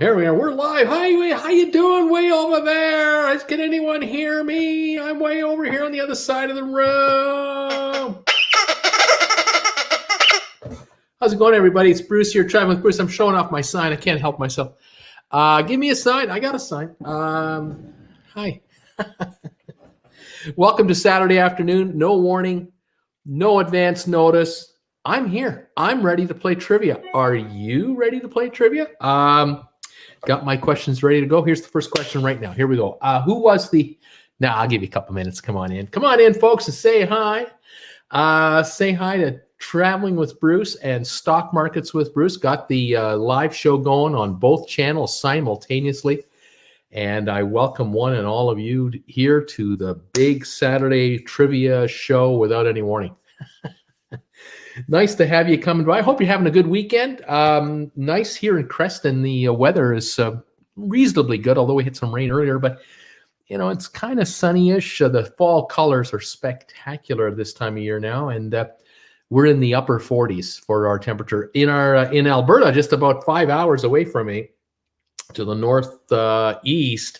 Here we are. We're live. Hi, how you doing way over there? Can anyone hear me? I'm way over here on the other side of the room. How's it going, everybody? It's Bruce here, traveling with Bruce. I'm showing off my sign. I can't help myself. Give me a sign. I got a sign. Hi. Welcome to Saturday afternoon. No warning, no advance notice. I'm here. I'm ready to play trivia. Are you ready to play trivia? Got my questions ready to go. Here's the first question right now. Here we go. Who was the... Now, I'll give you a couple minutes. Come on in. Come on in, folks, and say hi. Say hi to Traveling with Bruce and Stock Markets with Bruce. Got the live show going on both channels simultaneously. And I welcome one and all of you here to the big Saturday trivia show without any warning. Nice to have you coming by. I hope you're having a good weekend. Nice here in Creston. The weather is reasonably good, although we hit some rain earlier. But, you know, it's kind of sunny-ish. The fall colors are spectacular this time of year now. And we're in the upper 40s for our temperature. In Alberta, just about 5 hours away from me, to the northeast,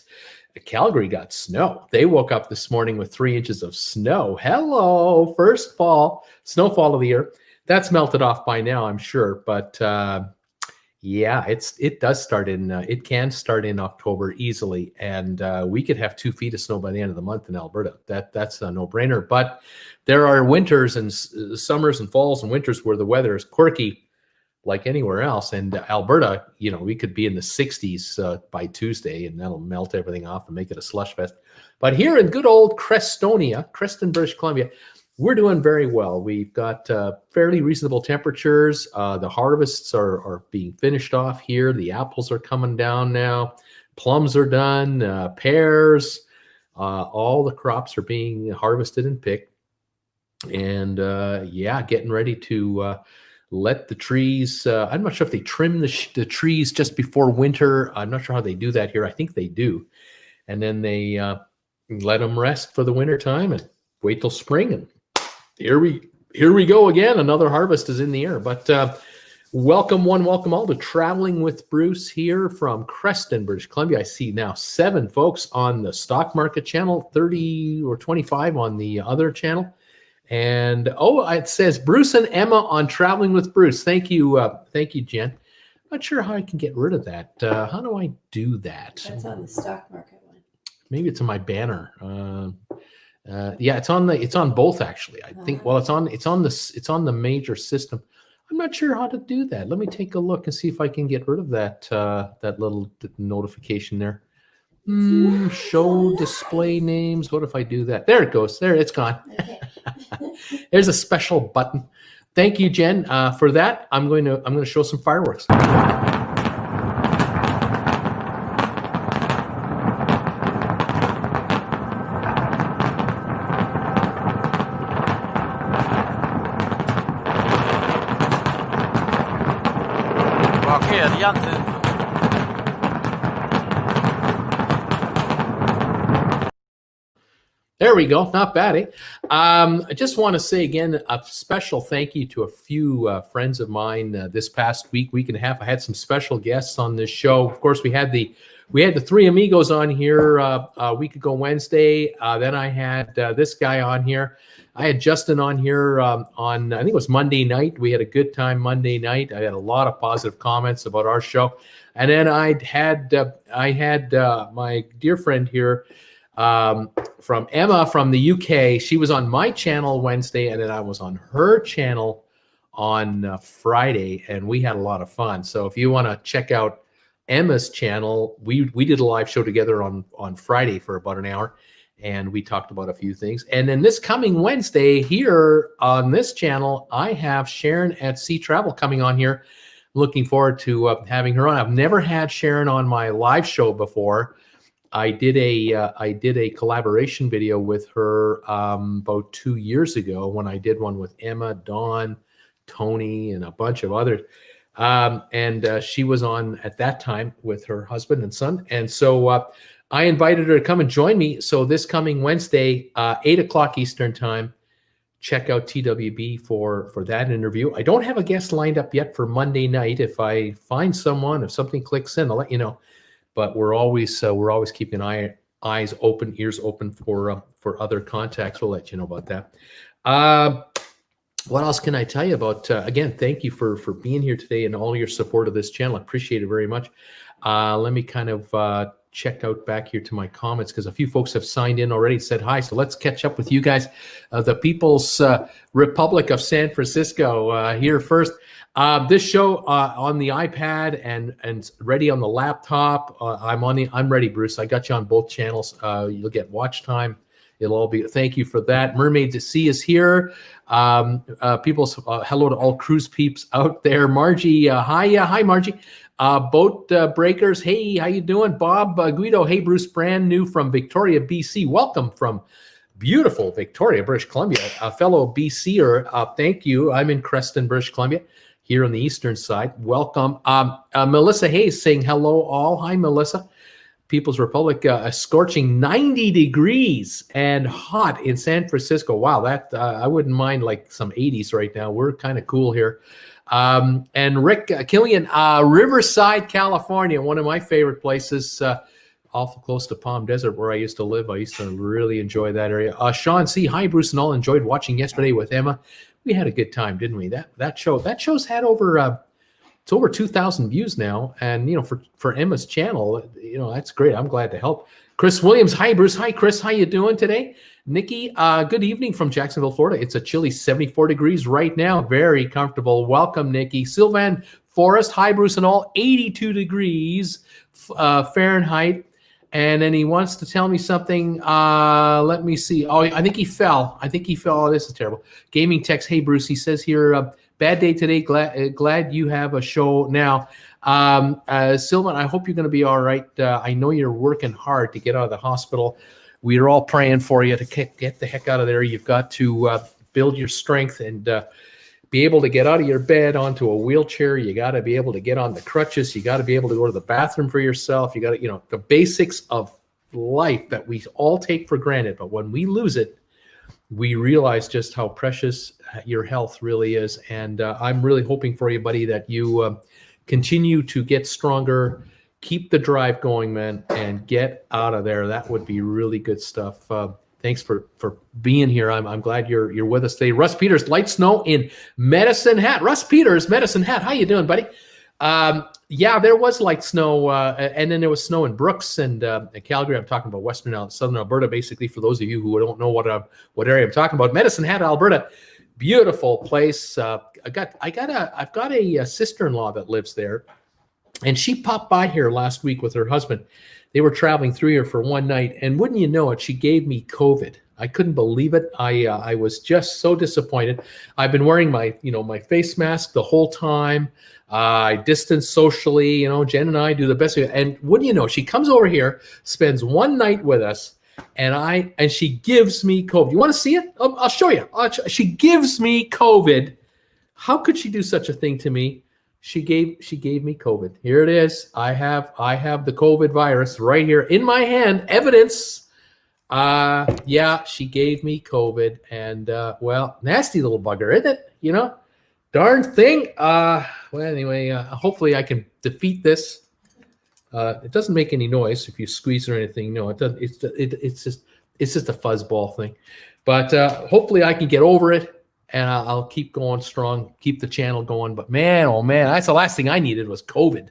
Calgary got snow. They woke up this morning with 3 inches of snow. Hello, first snowfall of the year. That's melted off by now, I'm sure. But yeah, it can start in October easily, and we could have 2 feet of snow by the end of the month in Alberta. That's a no-brainer. But there are winters and summers and falls and winters where the weather is quirky, like anywhere else. And Alberta, you know, we could be in the 60s by Tuesday, and that'll melt everything off and make it a slush fest. But here in good old Creston, British Columbia, we're doing very well. We've got fairly reasonable temperatures. The harvests are being finished off here. The apples are coming down now. Plums are done. Pears. All the crops are being harvested and picked. And yeah, getting ready to let the trees. I'm not sure if they trim the trees just before winter. I'm not sure how they do that here. I think they do. And then they let them rest for the winter time and wait till spring. And here we go again. Another harvest is in the air. But welcome all to Traveling with Bruce here from Creston, British Columbia. I see now 7 folks on the stock market channel, 30 or 25 on the other channel. And it says Bruce and Emma on Traveling with Bruce. Thank you, Jen. I'm not sure how I can get rid of that. How do I do that? That's on the stock market one. Maybe it's in my banner. Yeah, it's on both actually. I think. Well, it's on the major system. I'm not sure how to do that. Let me take a look and see if I can get rid of that little notification there. Show display names. What if I do that? There it goes. There, it's gone. Okay. There's a special button. Thank you, Jen, for that. I'm going to show some fireworks. There we go. Not bad, eh? I just want to say again, a special thank you to a few friends of mine this past week and a half. I had some special guests on this show. Of course, we had the 3 amigos on here a week ago Wednesday. Then I had this guy on here. I had Justin on here on, I think it was Monday night. We had a good time Monday night. I had a lot of positive comments about our show. And then I had my dear friend here, from Emma from the UK. She was on my channel Wednesday, and then I was on her channel on Friday, and we had a lot of fun. So if you want to check out Emma's channel, we did a live show together on Friday for about an hour, and we talked about a few things. And then this coming Wednesday here on this channel, I have Sharon at Sea Travel coming on here. Looking forward to having her on. I've never had Sharon on my live show before. I did a collaboration video with her about 2 years ago when I did one with Emma, Dawn, Tony, and a bunch of others. And she was on at that time with her husband and son. And so I invited her to come and join me. So this coming Wednesday, 8 o'clock Eastern time, check out TWB for that interview. I don't have a guest lined up yet for Monday night. If I find someone, if something clicks in, I'll let you know. But we're always keeping eyes open, ears open for other contacts. We'll let you know about that. What else can I tell you about? Again, thank you for being here today and all your support of this channel. I appreciate it very much. Let me kind of check out back here to my comments because a few folks have signed in already, said hi. So let's catch up with you guys. The People's Republic of San Francisco here first. This show on the iPad and ready on the laptop. I'm ready, Bruce. I got you on both channels. You'll get watch time. It'll all be. Thank you for that. Mermaid to Sea is here. People's hello to all cruise peeps out there. Margie, hi, Margie. Boat breakers, hey, how you doing? Bob Guido, hey, Bruce, brand new from Victoria, BC. Welcome from beautiful Victoria, British Columbia. A fellow BCer, thank you. I'm in Creston, British Columbia, here on the eastern side. Welcome. Melissa Hayes saying hello all. Hi, Melissa. People's Republic, a scorching 90 degrees and hot in San Francisco. Wow, that I wouldn't mind like some 80s right now. We're kind of cool here. And Rick Killian, Riverside, California, one of my favorite places, awful close to Palm Desert where I used to live. I used to really enjoy that area. Sean C, hi, Bruce and all. Enjoyed watching yesterday with Emma. We had a good time, didn't we? That show's had over it's over 2,000 views now, and for Emma's channel, that's great. I'm glad to help. Chris Williams, hi Bruce, hi Chris, how you doing today? Nikki, good evening from Jacksonville, Florida. It's a chilly 74 degrees right now, very comfortable. Welcome, Nikki. Sylvan Forrest, hi Bruce and all, 82 degrees Fahrenheit. And then he wants to tell me something. Let me see. Oh, I think he fell. Oh, this is terrible. Gaming text. Hey, Bruce. He says here, bad day today. Glad you have a show now. Sylvan, I hope you're going to be all right. I know you're working hard to get out of the hospital. We are all praying for you to get the heck out of there. You've got to build your strength and be able to get out of your bed onto a wheelchair. You got to be able to get on the crutches. You got to be able to go to the bathroom for yourself. You got to, the basics of life that we all take for granted. But when we lose it, we realize just how precious your health really is. And I'm really hoping for you, buddy, that you continue to get stronger, keep the drive going, man, and get out of there. That would be really good stuff. Thanks for being here. I'm glad you're with us today. Russ Peters, light snow in Medicine Hat. Russ Peters, Medicine Hat. How you doing, buddy? Yeah, there was light snow, and then there was snow in Brooks and Calgary. I'm talking about southern Alberta, basically. For those of you who don't know what area I'm talking about, Medicine Hat, Alberta, beautiful place. I've got a sister-in-law that lives there, and she popped by here last week with her husband. They were traveling through here for one night, and wouldn't you know it, she gave me COVID. I couldn't believe it. I was just so disappointed. I've been wearing my face mask the whole time. I distance socially. Jen and I do the best. And wouldn't you know, she comes over here, spends one night with us, and she gives me COVID. You want to see it? I'll show you. She gives me COVID. How could she do such a thing to me? She gave me COVID. Here it is. I have the COVID virus right here in my hand. Evidence. Yeah, she gave me COVID, and well, nasty little bugger, isn't it? Darn thing. Well, anyway, hopefully I can defeat this. It doesn't make any noise if you squeeze or anything. No, it doesn't. It's just a fuzzball thing. But hopefully I can get over it. And I'll keep going strong, keep the channel going. But man, oh man, that's the last thing I needed was COVID.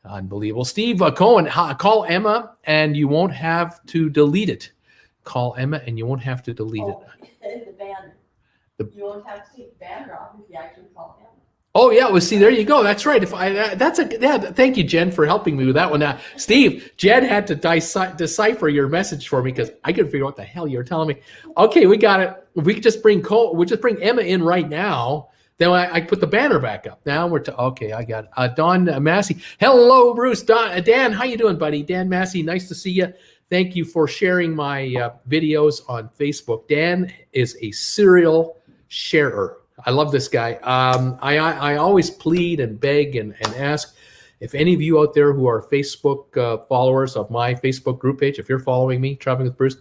Unbelievable. Steve Cohen, call Emma and you won't have to delete it. Call Emma and you won't have to delete it. The banner. You won't have to take the banner off if you actually call Emma. Oh yeah, well see, there you go. That's right. Thank you, Jen, for helping me with that one. Now, Steve, Jen had to decipher your message for me because I couldn't figure out what the hell you were telling me. Okay, we got it. We could just bring Emma in right now. Then I put the banner back up. Now okay. I got it. Don Massey. Hello, Bruce. Dan, how you doing, buddy? Dan Massey, nice to see you. Thank you for sharing my videos on Facebook. Dan is a serial sharer. I love this guy. I always plead and beg and ask if any of you out there who are Facebook followers of my Facebook group page, if you're following me, Traveling with Bruce,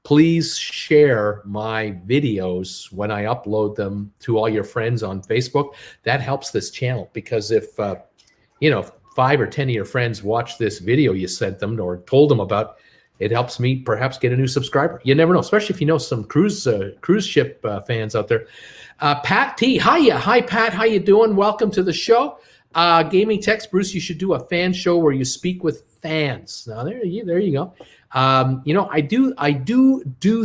please share my videos when I upload them to all your friends on Facebook. That helps this channel, because if 5 or 10 of your friends watch this video you sent them or told them about, it helps me perhaps get a new subscriber. You never know, especially if you know some cruise ship fans out there. Pat T, hi Pat, how you doing? Welcome to the show. Gaming text, Bruce, you should do a fan show where you speak with fans. Now there you go. I do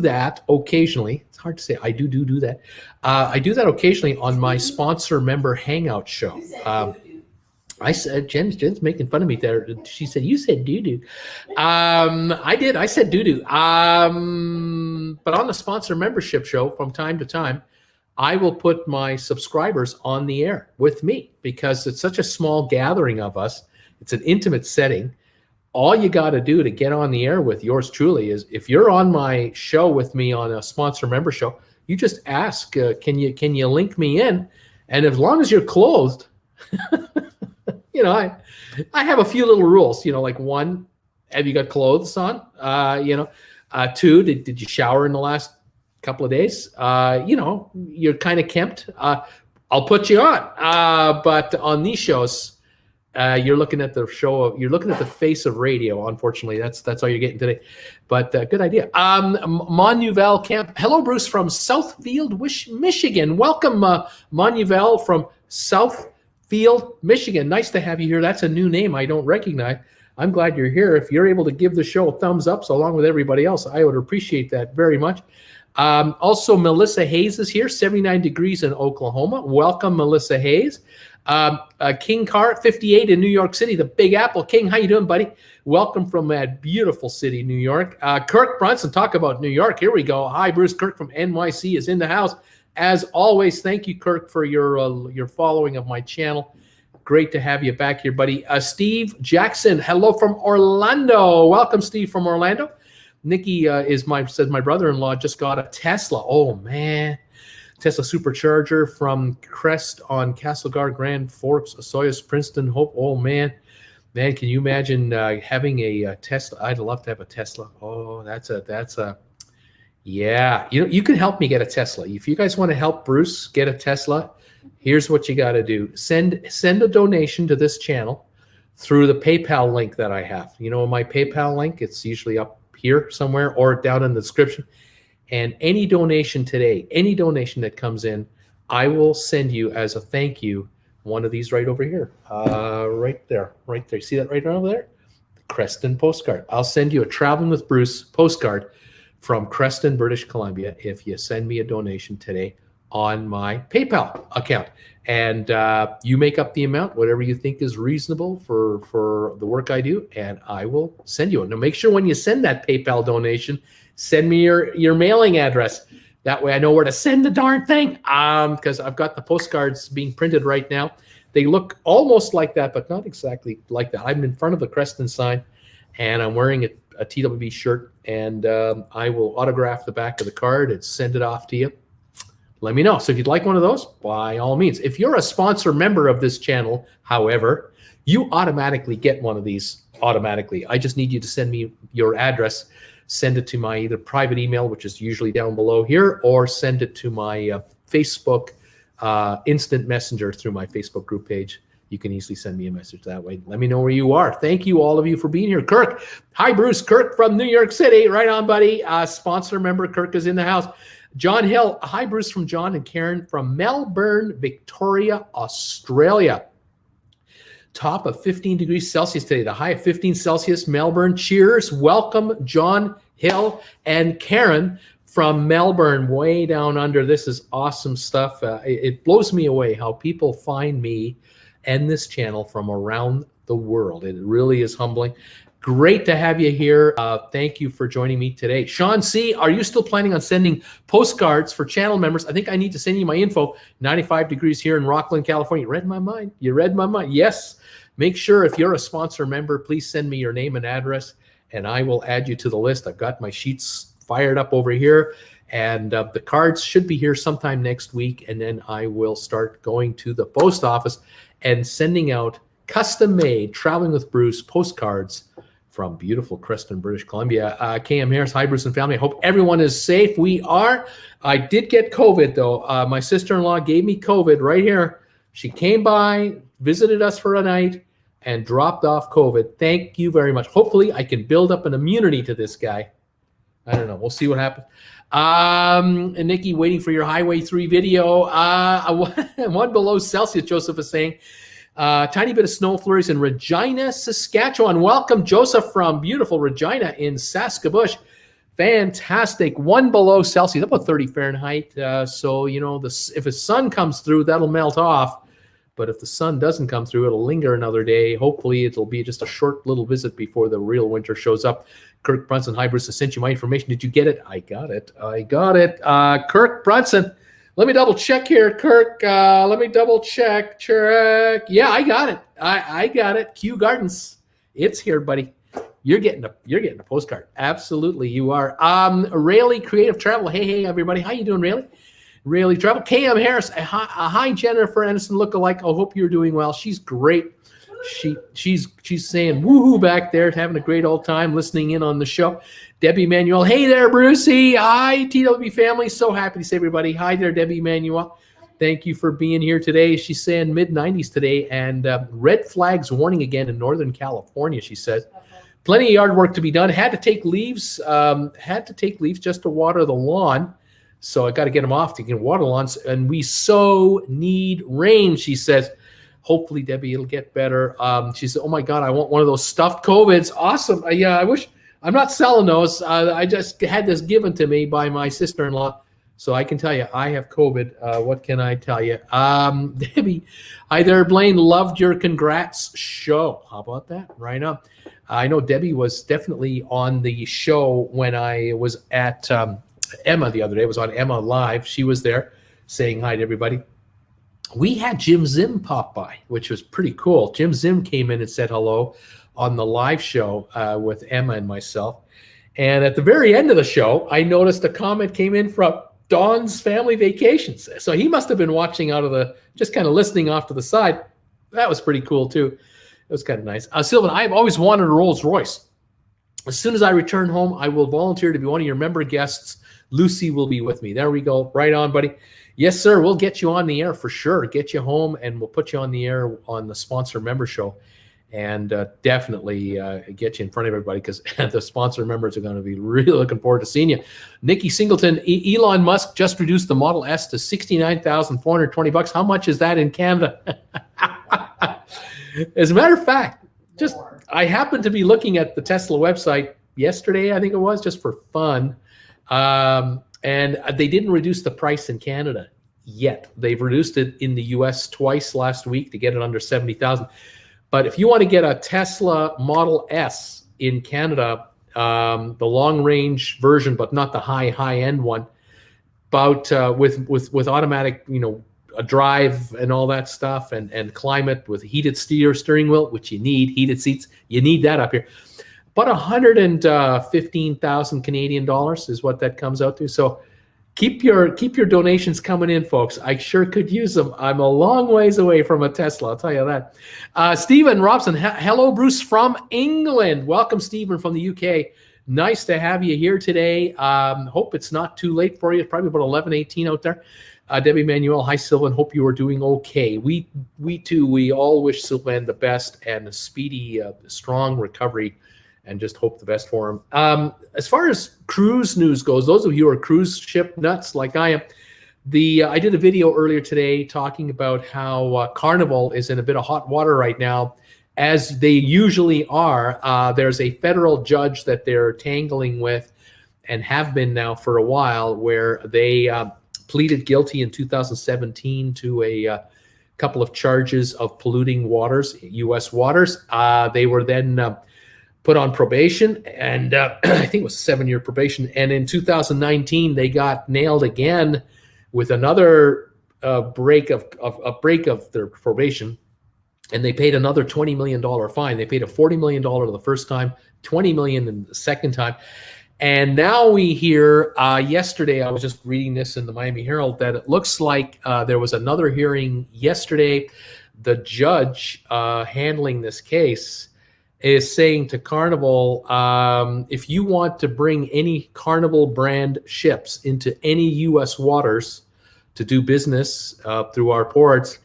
that occasionally. It's hard to say. I do that. I do that occasionally on my sponsor member hangout show. I said, Jen's making fun of me there. She said, you said doo-doo. I did. I said doo-doo. But on the sponsor membership show, from time to time, I will put my subscribers on the air with me, because it's such a small gathering of us. It's an intimate setting. All you got to do to get on the air with yours truly is, if you're on my show with me on a sponsor member show, you just ask, can you link me in? And as long as you're clothed, I have a few little rules, like 1, have you got clothes on? 2, did you shower in the last couple of days? You're kind of kempt. I'll put you on. But on these shows, you're looking at the show. You're looking at the face of radio. Unfortunately, that's all you're getting today. But good idea. Monuvel Camp. Hello, Bruce from Southfield, Michigan. Welcome, Monuvel from Southfield, Michigan. Nice to have you here. That's a new name I don't recognize. I'm glad you're here. If you're able to give the show a thumbs up, so along with everybody else, I would appreciate that very much. Also, Melissa Hayes is here, 79 degrees in Oklahoma. Welcome, Melissa Hayes. King Carr, 58 in New York City, the Big Apple. King, how you doing, buddy? Welcome from that beautiful city, New York. Kirk Brunson, talk about New York. Here we go. Hi, Bruce. Kirk from NYC is in the house. As always, thank you, Kirk, for your following of my channel. Great to have you back here, buddy. Steve Jackson, hello from Orlando. Welcome, Steve from Orlando. Nikki says my brother-in-law just got a Tesla. Oh, man. Tesla supercharger from Crest on Castlegar, Grand Forks, Osoyoos, Princeton, Hope. Oh, man. Man, can you imagine having a Tesla? I'd love to have a Tesla. Oh, that's a yeah. You can help me get a Tesla. If you guys want to help Bruce get a Tesla, here's what you got to do. Send a donation to this channel through the PayPal link that I have. My PayPal link, it's usually up here somewhere or down in the description. And any donation today, any donation that comes in, I will send you as a thank you one of these right over here. Right there. See that right over there? The Creston postcard. I'll send you a Traveling with Bruce postcard from Creston, British Columbia, if you send me a donation today on my PayPal account. And you make up the amount, whatever you think is reasonable for the work I do, and I will send you it. Now, make sure when you send that PayPal donation, send me your mailing address. That way I know where to send the darn thing, because I've got the postcards being printed right now. They look almost like that, but not exactly like that. I'm in front of the Creston sign, and I'm wearing a TWB shirt, and I will autograph the back of the card and send it off to you. Let me know. So if you'd like one of those, by all means. If you're a sponsor member of this channel, however, you automatically get one of these automatically. I just need you to send me your address. Send it to my either private email, which is usually down below here, or send it to my Facebook instant messenger through my Facebook group page. You can easily send me a message that way. Let me know where you are. Thank you, all of you, for being here. Kirk, hi, Bruce. Kirk from New York City. Right on, buddy. Sponsor member Kirk is in the house. John Hill, hi, Bruce from John and Karen from Melbourne, Victoria, Australia. Top of 15 degrees Celsius today, the high of 15 Celsius, Melbourne. Cheers. Welcome, John Hill and Karen from Melbourne, way down under. This is awesome stuff. It blows me away how people find me and this channel from around the world. It really is humbling. Great to have you here. Thank you for joining me today. Sean C., are you still planning on sending postcards for channel members? I think I need to send you my info. 95 degrees here in Rockland, California. You read my mind. You read my mind. Yes. Make sure if you're a sponsor member, please send me your name and address, and I will add you to the list. I've got my sheets fired up over here, and the cards should be here sometime next week, and then I will start going to the post office and sending out custom-made Traveling with Bruce postcards from beautiful Creston, British Columbia. KM Harris, hi, Bruce and family. I hope everyone is safe. We are. I did get COVID, though. My sister-in-law gave me COVID right here. She came by, visited us for a night, and dropped off COVID. Thank you very much. Hopefully, I can build up an immunity to this guy. I don't know. We'll see what happens. And Nikki, waiting for your Highway 3 video. 1 below Celsius, Joseph is saying. Tiny bit of snow flurries in Regina, Saskatchewan. Welcome, Joseph, from beautiful Regina in Saskabush. Fantastic. 1 below Celsius, about 30 Fahrenheit. So, you know, if the sun comes through, that'll melt off. But if the sun doesn't come through, it'll linger another day. Hopefully, it'll be just a short little visit before the real winter shows up. Kirk Brunson, hi, Bruce. I sent you my information. Did you get it? I got it. Kirk Brunson. Let me double check here, Kirk. Let me double check. Yeah, I got it. I got it. Kew Gardens. It's here, buddy. You're getting a postcard. Absolutely, you are. Rayleigh Creative Travel. Hey, everybody. How you doing, Rayleigh? Rayleigh Travel. KM Harris. Hi, Jennifer Anderson lookalike. I hope you're doing well. She's great. She's saying woohoo back there, having a great old time listening in on the show. Debbie Manuel. Hey there, Brucey. Hi, TWB family. So happy to see everybody. Hi there, Debbie Manuel. Thank you for being here today. She's saying mid-90s today and red flags warning again in Northern California, she says. Plenty of yard work to be done. Had to take leaves just to water the lawn. So I got to get them off to get water lawns. And we so need rain, she says. Hopefully, Debbie, it'll get better. She said, oh, my God, I want one of those stuffed COVIDs. Awesome. Yeah, I wish. I'm not selling those. I just had this given to me by my sister-in-law. So I can tell you, I have COVID. What can I tell you? Debbie, hi there, Blaine. Loved your congrats show. How about that? Right on. I know Debbie was definitely on the show when I was at Emma the other day. It was on Emma Live. She was there saying hi to everybody. We had Jim Zim pop by, which was pretty cool. Jim Zim came in and said hello on the live show with Emma and myself. And at the very end of the show, I noticed a comment came in from Don's Family Vacations. So he must have been watching out of just kind of listening off to the side. That was pretty cool, too. It was kind of nice. Sylvan, I've always wanted a Rolls Royce. As soon as I return home, I will volunteer to be one of your member guests. Lucy will be with me. There we go. Right on, buddy. Yes, sir. We'll get you on the air for sure. Get you home, and we'll put you on the air on the sponsor member show, and definitely get you in front of everybody because the sponsor members are going to be really looking forward to seeing you. Nikki Singleton, Elon Musk just reduced the Model S to $69,420. How much is that in Canada? As a matter of fact, I happened to be looking at the Tesla website yesterday, I think it was, just for fun. And they didn't reduce the price in Canada yet. They've reduced it in the U.S. twice last week to get it under $70,000. But if you want to get a Tesla Model S in Canada, the long-range version, but not the high-end one, about with automatic, a drive and all that stuff, and climate with heated steering wheel, which you need, heated seats, you need that up here. About 115,000 Canadian dollars is what that comes out to. So keep your donations coming in, folks. I sure could use them. I'm a long ways away from a Tesla, I'll tell you that. Stephen Robson, hello, Bruce from England. Welcome, Stephen from the UK. Nice to have you here today. Hope it's not too late for you. It's probably about 11:18 out there. Debbie Manuel, hi, Sylvan. Hope you are doing okay. We too, we all wish Sylvan the best and a speedy, strong recovery, and just hope the best for him. As far as cruise news goes, those of you who are cruise ship nuts like I am, I did a video earlier today talking about how Carnival is in a bit of hot water right now, as they usually are. There's a federal judge that they're tangling with and have been now for a while, where they pleaded guilty in 2017 to a couple of charges of polluting waters, U.S. waters. They were then put on probation, and I think it was 7-year probation. And in 2019, they got nailed again with another break of their probation, and they paid another $20 million fine. They paid a $40 million the first time, $20 million in the second time. And now we hear, yesterday, I was just reading this in the Miami Herald, that it looks like there was another hearing yesterday. The judge handling this case is saying to Carnival, if you want to bring any Carnival brand ships into any U.S. waters to do business through our ports,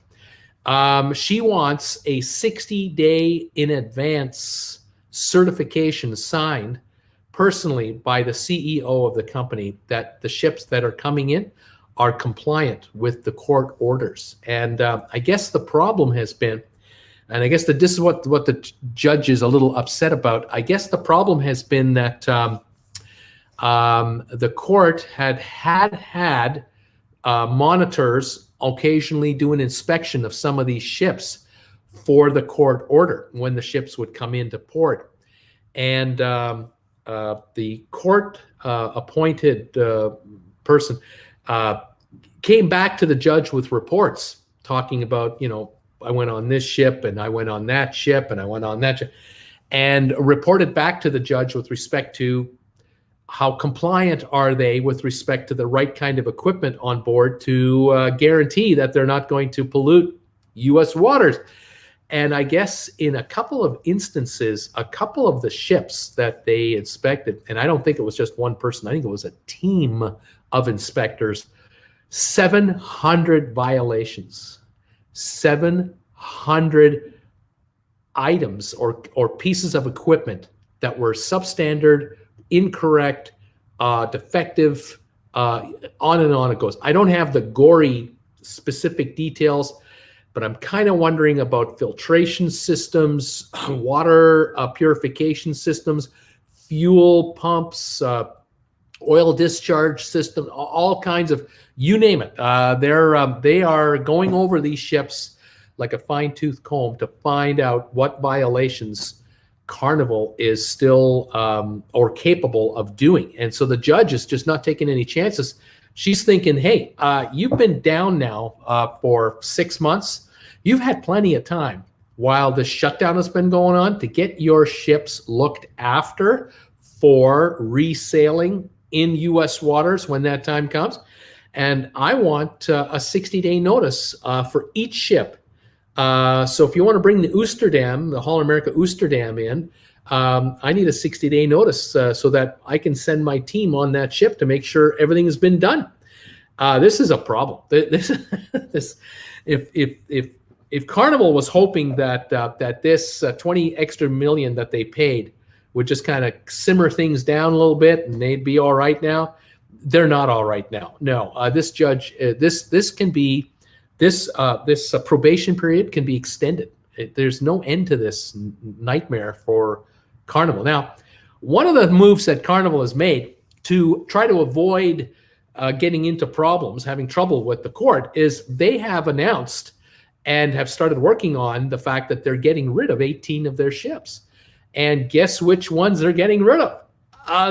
she wants a 60-day in advance certification signed personally by the CEO of the company that the ships that are coming in are compliant with the court orders. And I guess the problem has been, and I guess that this is what the judge is a little upset about. I guess the problem has been that the court had monitors occasionally do an inspection of some of these ships for the court order when the ships would come into port. And the court appointed person came back to the judge with reports talking about, I went on this ship and I went on that ship and I went on that ship, and reported back to the judge with respect to how compliant are they with respect to the right kind of equipment on board to guarantee that they're not going to pollute U.S. waters. And I guess in a couple of instances, a couple of the ships that they inspected, and I don't think it was just one person, I think it was a team of inspectors, 700 violations, 700 items or pieces of equipment that were substandard, incorrect, defective, on and on it goes. I don't have the gory specific details, but I'm kind of wondering about filtration systems, water purification systems, fuel pumps, oil discharge system, all kinds of, you name it. They are going over these ships like a fine-tooth comb to find out what violations Carnival is still or capable of doing. And so the judge is just not taking any chances. She's thinking, hey, you've been down now for 6 months. You've had plenty of time while the shutdown has been going on to get your ships looked after for resailing in U.S. waters when that time comes. And I want a 60-day notice for each ship. So if you want to bring the Oosterdam, the Holland America Oosterdam in, I need a 60-day notice so that I can send my team on that ship to make sure everything has been done. This is a problem. If Carnival was hoping that this 20 extra million that they paid would just kind of simmer things down a little bit and they'd be all right now, they're not all right now. No, this judge, this probation period can be extended. There's no end to this nightmare for Carnival. Now, one of the moves that Carnival has made to try to avoid getting into problems, having trouble with the court, is they have announced and have started working on the fact that they're getting rid of 18 of their ships. And guess which ones they're getting rid of?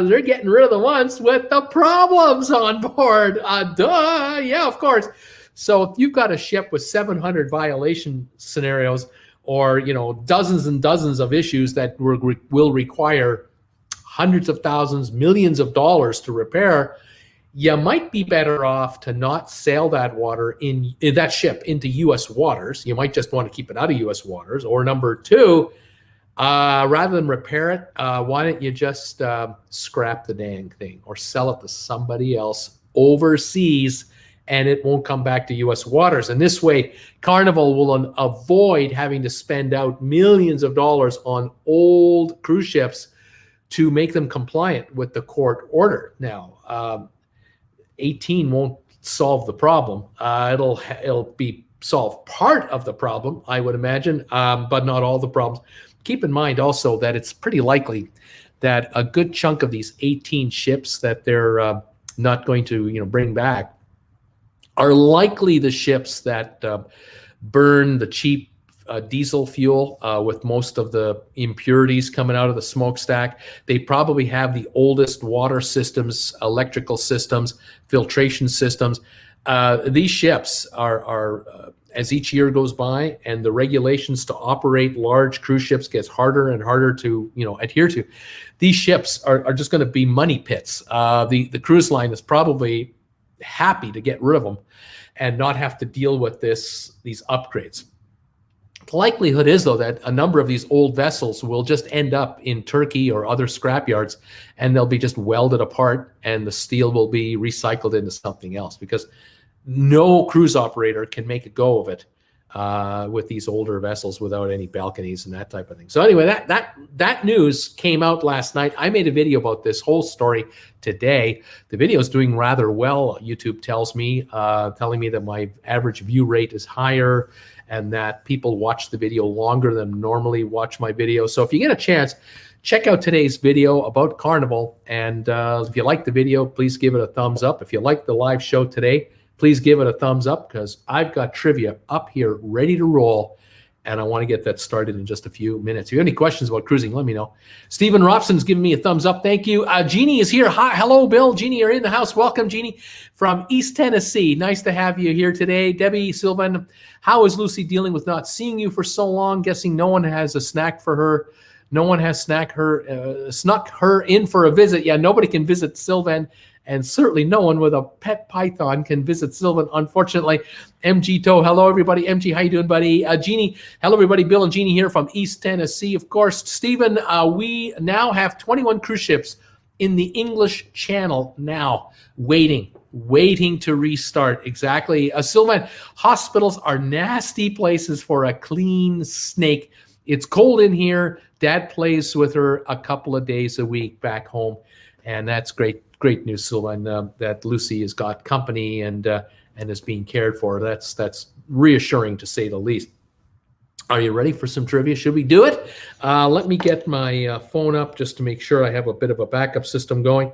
They're getting rid of the ones with the problems on board. Duh, yeah, of course. So if you've got a ship with 700 violation scenarios, or dozens and dozens of issues that will require hundreds of thousands, millions of dollars to repair, you might be better off to not sail that water in that ship into U.S. waters. You might just want to keep it out of U.S. waters. Or number two, rather than repair it, why don't you just scrap the dang thing or sell it to somebody else overseas, and it won't come back to U.S. waters. And this way, Carnival will avoid having to spend out millions of dollars on old cruise ships to make them compliant with the court order. Now, 18 won't solve the problem. It'll be solve part of the problem, I would imagine, but not all the problems. Keep in mind also that it's pretty likely that a good chunk of these 18 ships that they're not going to bring back are likely the ships that burn the cheap diesel fuel with most of the impurities coming out of the smokestack. They probably have the oldest water systems, electrical systems, filtration systems. These ships are as each year goes by and the regulations to operate large cruise ships gets harder and harder to adhere to, these ships are just going to be money pits. The cruise line is probably happy to get rid of them and not have to deal with these upgrades. The likelihood is, though, that a number of these old vessels will just end up in Turkey or other scrapyards, and they'll be just welded apart, and the steel will be recycled into something else, because no cruise operator can make a go of it with these older vessels without any balconies and that type of thing. So anyway, that news came out last night. I made a video about this whole story today. The video is doing rather well. YouTube tells me, telling me that my average view rate is higher, and that people watch the video longer than normally watch my video. So if you get a chance, check out today's video about Carnival. And if you like the video, please give it a thumbs up. If you like the live show today, please give it a thumbs up, because I've got trivia up here ready to roll, and I want to get that started in just a few minutes. If you have any questions about cruising, let me know. Stephen Robson's giving me a thumbs up. Thank you. Jeannie is here. Hi, hello, Bill. Jeannie, you're in the house. Welcome, Jeannie, from East Tennessee. Nice to have you here today. Debbie Sylvan, how is Lucy dealing with not seeing you for so long? Guessing no one has a snack for her. No one has snuck her in for a visit. Yeah, nobody can visit Sylvan. And certainly no one with a pet python can visit Sylvan, unfortunately. MG Toe, hello, everybody. MG, how you doing, buddy? Jeannie, hello, everybody. Bill and Jeannie here from East Tennessee, of course. Stephen, we now have 21 cruise ships in the English Channel now, waiting to restart. Exactly. Sylvan, hospitals are nasty places for a clean snake. It's cold in here. Dad plays with her a couple of days a week back home, and that's great. Great news, Sylvan, that Lucy has got company and is being cared for. That's reassuring, to say the least. Are you ready for some trivia? Should we do it? Let me get my phone up just to make sure I have a bit of a backup system going,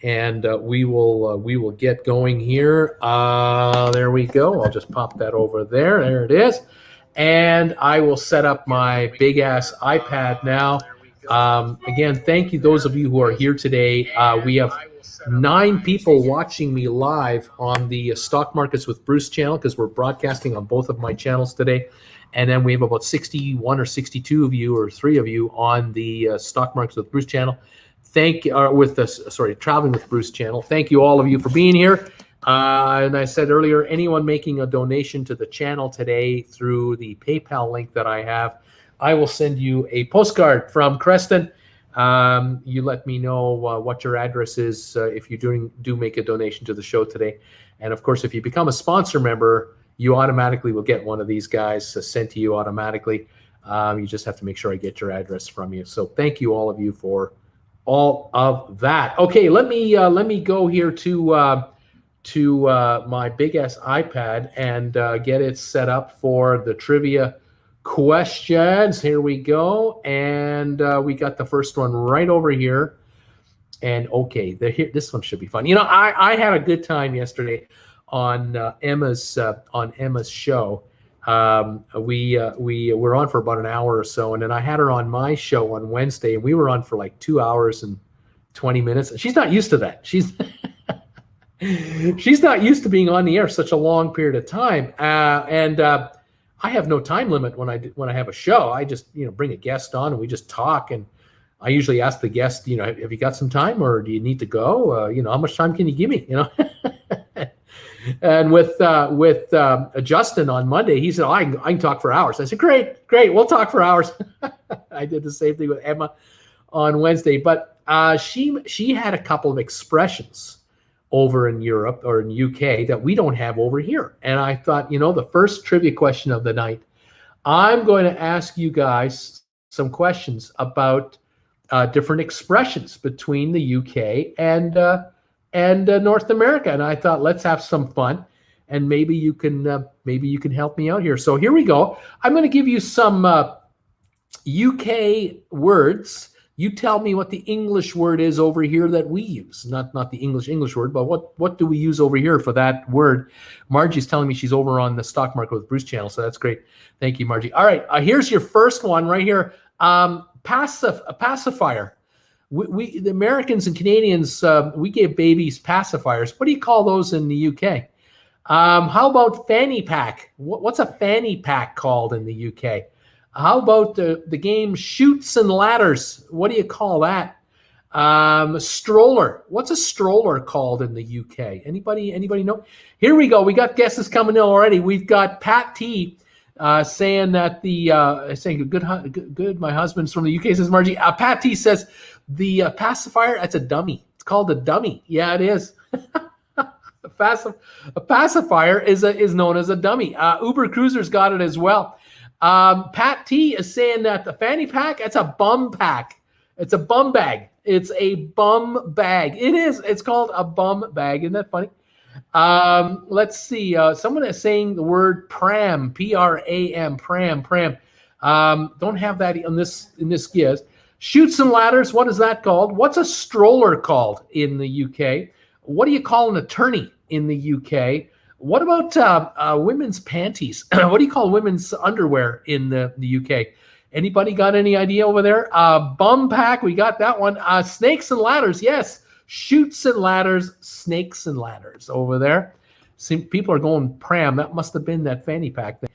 and we will get going here. There we go. I'll just pop that over there. There it is, and I will set up my big ass iPad now. Again, thank you, those of you who are here today. We have 9 people watching me live on the Stock Markets with Bruce channel, because we're broadcasting on both of my channels today. And then we have about 61 or 62 of you, or 3 of you, on the Stock Markets with Bruce channel. Traveling with Bruce channel. Thank you, all of you, for being here. And I said earlier, anyone making a donation to the channel today through the PayPal link that I have, I will send you a postcard from Creston. You let me know what your address is if you do make a donation to the show today. And of course, if you become a sponsor member, you automatically will get one of these guys sent to you automatically. You just have to make sure I get your address from you. So thank you, all of you, for all of that. Okay, let me go here to my big ass iPad and get it set up for the trivia questions. Here we go, and we got the first one right over here. And okay, this one should be fun. You know, I had a good time yesterday on Emma's show. We were on for about an hour or so, and then I had her on my show on Wednesday, and we were on for like 2 hours and 20 minutes. And she's not used to that. She's not used to being on the air such a long period of time. I have no time limit when I have a show. I just, bring a guest on and we just talk. And I usually ask the guest, have you got some time, or do you need to go? How much time can you give me? And with Justin on Monday, he said, I can talk for hours. I said, great, we'll talk for hours. I did the same thing with Emma on Wednesday, but she had a couple of expressions over in Europe or in UK that we don't have over here. And I thought, the first trivia question of the night, I'm going to ask you guys some questions about different expressions between the UK and North America. And I thought, let's have some fun, and maybe you can help me out here. So here we go. I'm going to give you some UK words. You tell me what the English word is over here that we use. Not the English word, but what do we use over here for that word? Margie's telling me she's over on the Stock Market with Bruce channel, so that's great. Thank you, Margie. All right, here's your first one right here. Pacifier. We the Americans and Canadians, we gave babies pacifiers. What do you call those in the UK? How about fanny pack? What's a fanny pack called in the UK? How about the game Chutes and Ladders? What do you call that? Stroller. What's a stroller called in the UK? Anybody know? Here we go. We got guesses coming in already. We've got Pat T saying that saying good. My husband's from the UK, says Margie. Pat T says the pacifier. That's a dummy. It's called a dummy. Yeah, it is. A pacifier is known as a dummy. Uber Cruiser's got it as well. Pat T is saying that the fanny pack, that's a bum pack. It's a bum bag. It's a bum bag. It is. It's called a bum bag. Isn't that funny? Let's see. Someone is saying the word pram, P-R-A-M, pram. Don't have that in this giz. Chutes and ladders. What is that called? What's a stroller called in the UK? What do you call an attorney in the UK? What about women's panties? What do you call women's underwear in the UK? Anybody got any idea over there? Bum pack, we got that one. Snakes and ladders, yes. Chutes and ladders, snakes and ladders over there. See, people are going pram. That must have been that fanny pack thing.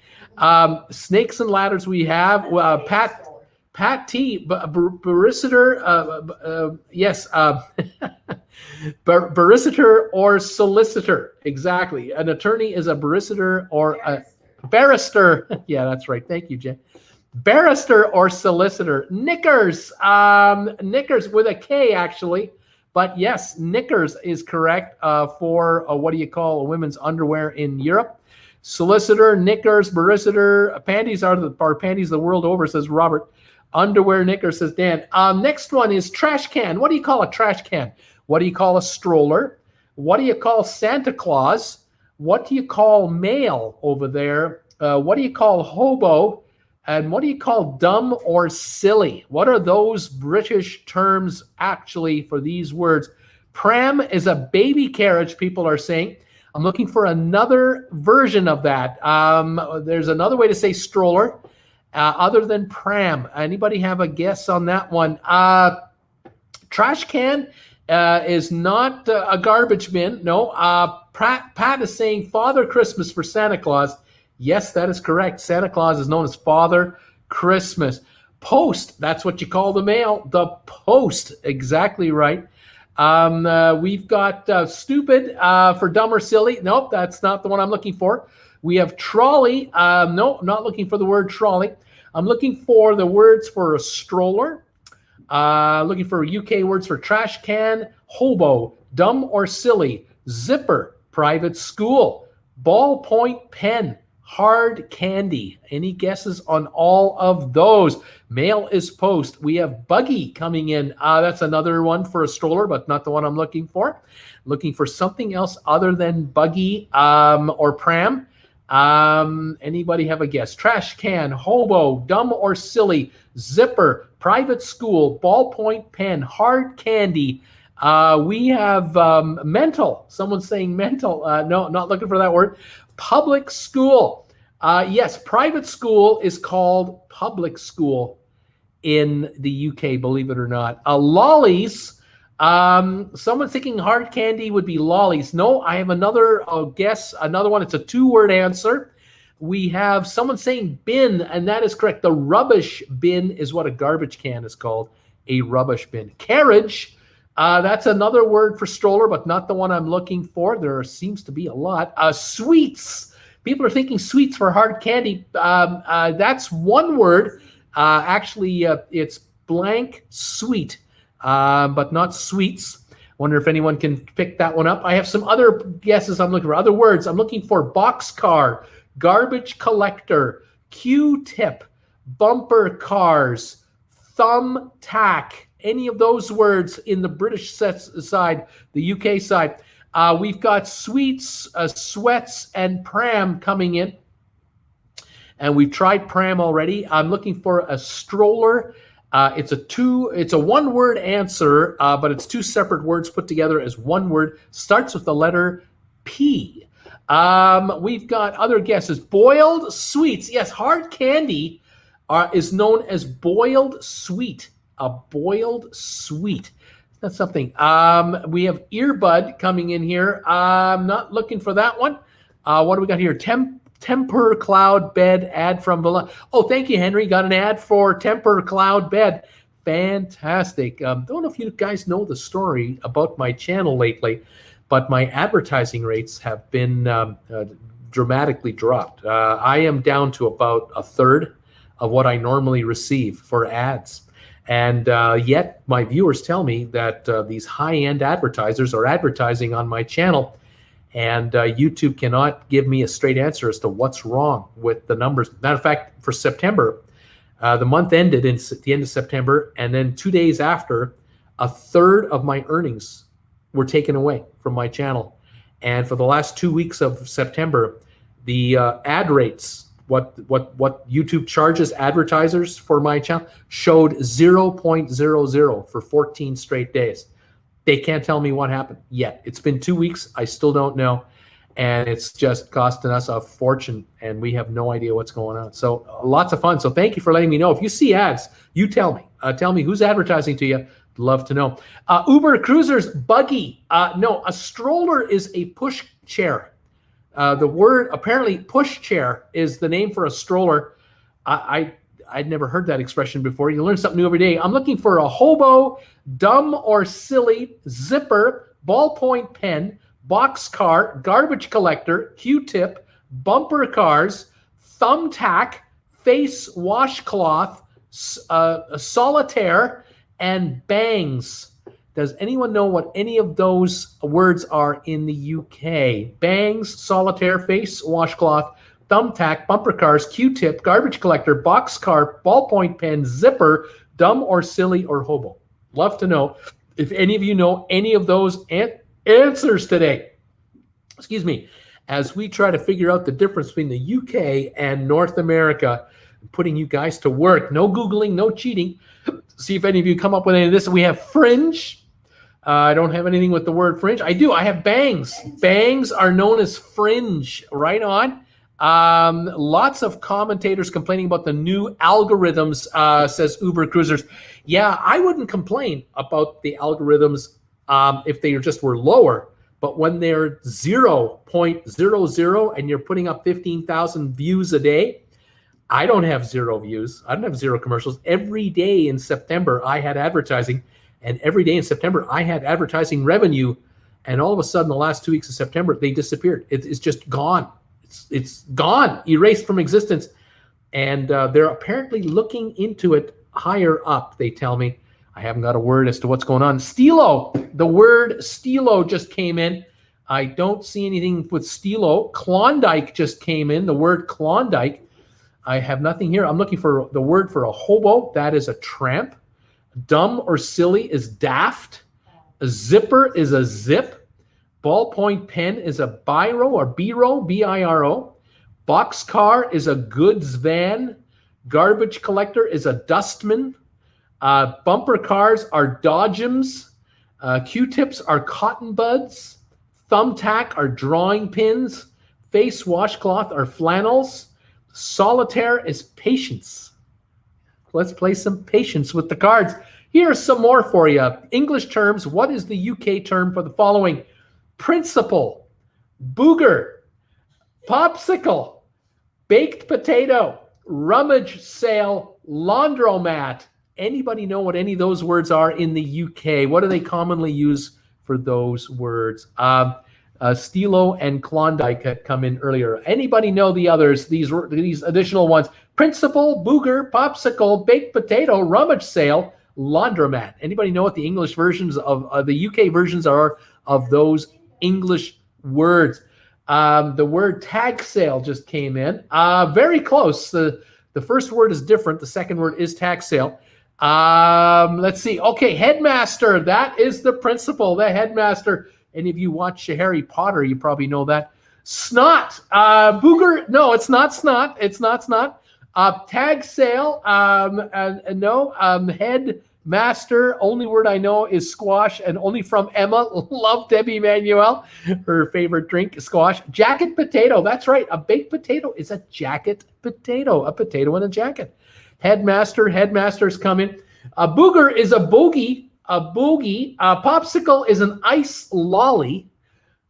Snakes and ladders we have. Pat T, barrister, yes. Barrister or solicitor, exactly. An attorney is a barrister or a barrister. Yeah, that's right. Thank you, Jen. Barrister or solicitor. Knickers, knickers with a K actually, but yes, knickers is correct for what do you call a women's underwear in Europe? Solicitor, knickers, barrister, panties are panties the world over, says Robert. Underwear, knickers, says Dan. Next one is trash can. What do you call a trash can? What do you call a stroller? What do you call Santa Claus? What do you call mail over there? What do you call hobo? And what do you call dumb or silly? What are those British terms actually for these words? Pram is a baby carriage, people are saying. I'm looking for another version of that. There's another way to say stroller other than pram. Anybody have a guess on that one? Trash can is not a garbage bin. No. Pat is saying Father Christmas for Santa Claus. Yes, that is correct. Santa Claus is known as Father Christmas. Post, that's what you call the mail. The post, exactly right. We've got stupid for dumb or silly. Nope, that's not the one I'm looking for. We have trolley. No, not looking for the word trolley. I'm looking for the words for a stroller. Looking for UK words for trash can, hobo, dumb or silly, zipper, private school, ballpoint pen, hard candy. Any guesses on all of those? Mail is post. We have buggy coming in. That's another one for a stroller, but not the one I'm looking for. Looking for something else other than buggy or pram. Anybody have a guess? Trash can, hobo, dumb or silly, zipper, private school, ballpoint pen, hard candy. We have mental. Someone's saying mental. No, not looking for that word. Public school. Yes, private school is called public school in the UK, believe it or not. Lollies. Someone's thinking hard candy would be lollies. No, I have another guess, another one. It's a two-word answer. We have someone saying bin, and that is correct. The rubbish bin is what a garbage can is called, a rubbish bin. Carriage, that's another word for stroller, but not the one I'm looking for. There seems to be a lot. Sweets. People are thinking sweets for hard candy. That's one word. Actually, it's blank sweet, but not sweets. Wonder if anyone can pick that one up. I have some other guesses I'm looking for, other words. I'm looking for boxcar, garbage collector, Q-tip, bumper cars, thumb tack. Any of those words in the British side, the UK side. We've got sweets, sweats, and pram coming in. And we've tried pram already. I'm looking for a stroller. It's a one-word answer, but it's two separate words put together as one word. Starts with the letter P. We've got other guesses. Boiled sweets. Yes, hard candy is known as boiled sweet. A boiled sweet. That's something. We have earbud coming in here. I'm not looking for that one. What do we got here? Temper Cloud Bed ad from Villa. Oh, thank you, Henry. Got an ad for Temper Cloud Bed. Fantastic. Don't know if you guys know the story about my channel lately, but my advertising rates have been dramatically dropped. I am down to about a third of what I normally receive for ads. And yet my viewers tell me that these high-end advertisers are advertising on my channel, and YouTube cannot give me a straight answer as to what's wrong with the numbers. Matter of fact, for September, the month ended at the end of September, and then 2 days after, a third of my earnings were taken away from my channel. And for the last 2 weeks of September, the ad rates, what YouTube charges advertisers for my channel, showed 0.00 for 14 straight days. They can't tell me what happened yet. It's been 2 weeks. I still don't know. And it's just costing us a fortune, and we have no idea what's going on. So lots of fun. So thank you for letting me know. If you see ads, you tell me. Tell me who's advertising to you. Love to know. Uber Cruisers Buggy. No, a stroller is a push chair. The word, apparently push chair is the name for a stroller. I'd never heard that expression before. You learn something new every day. I'm looking for a hobo, dumb or silly, zipper, ballpoint pen, boxcar, garbage collector, Q-tip, bumper cars, thumbtack, face washcloth, solitaire, and bangs. Does anyone know what any of those words are in the UK? Bangs, solitaire, face washcloth, thumbtack, bumper cars, Q-tip, garbage collector, boxcar, ballpoint pen, zipper, dumb or silly or hobo. Love to know if any of you know any of those answers today. Excuse me. As we try to figure out the difference between the UK and North America, putting you guys to work. No Googling, no cheating. See if any of you come up with any of this. We have fringe. I don't have anything with the word fringe. I do. I have bangs. Bangs are known as fringe. Right on. Lots of commentators complaining about the new algorithms, says Uber Cruisers. Yeah, I wouldn't complain about the algorithms if they just were lower. But when they're 0.00 and you're putting up 15,000 views a day, I don't have 0 views. I don't have 0 commercials. Every day in September, I had advertising. And every day in September, I had advertising revenue. And all of a sudden, the last 2 weeks of September, they disappeared. It's just gone. It's gone, erased from existence. And they're apparently looking into it higher up, they tell me. I haven't got a word as to what's going on. Stilo, the word stilo just came in. I don't see anything with stilo. Klondike just came in, the word Klondike. I have nothing here. I'm looking for the word for a hobo. That is a tramp. Dumb or silly is daft. A zipper is a zip. Ballpoint pen is a biro or biro, B-I-R-O. Boxcar is a goods van. Garbage collector is a dustman. Bumper cars are dodgems. Q-tips are cotton buds. Thumbtack are drawing pins. Face washcloth are flannels. Solitaire is patience. Let's play some patience with the cards. Here's some more for you. English terms. What is the UK term for the following? Principal, booger, popsicle, baked potato, rummage sale, laundromat. Anybody know what any of those words are in the UK? What do they commonly use for those words? Stilo and Klondike had come in earlier. Anybody know the others, these additional ones? Principal, booger, popsicle, baked potato, rummage sale, laundromat. Anybody know what the English versions of the UK versions are of those English words? The word tag sale just came in. Very close. The first word is different. The second word is tag sale. Let's see. Okay, headmaster. That is the principal, the headmaster. Any of you watch Harry Potter, you probably know that. Snot. Booger. No, it's not snot. It's not snot. Tag sale. No. Headmaster. Only word I know is squash, and only from Emma. Love Debbie Manuel. Her favorite drink is squash. Jacket potato. That's right. A baked potato is a jacket potato. A potato in a jacket. Headmaster. Headmaster's coming. A booger is a bogey. A bogey. Popsicle is an ice lolly.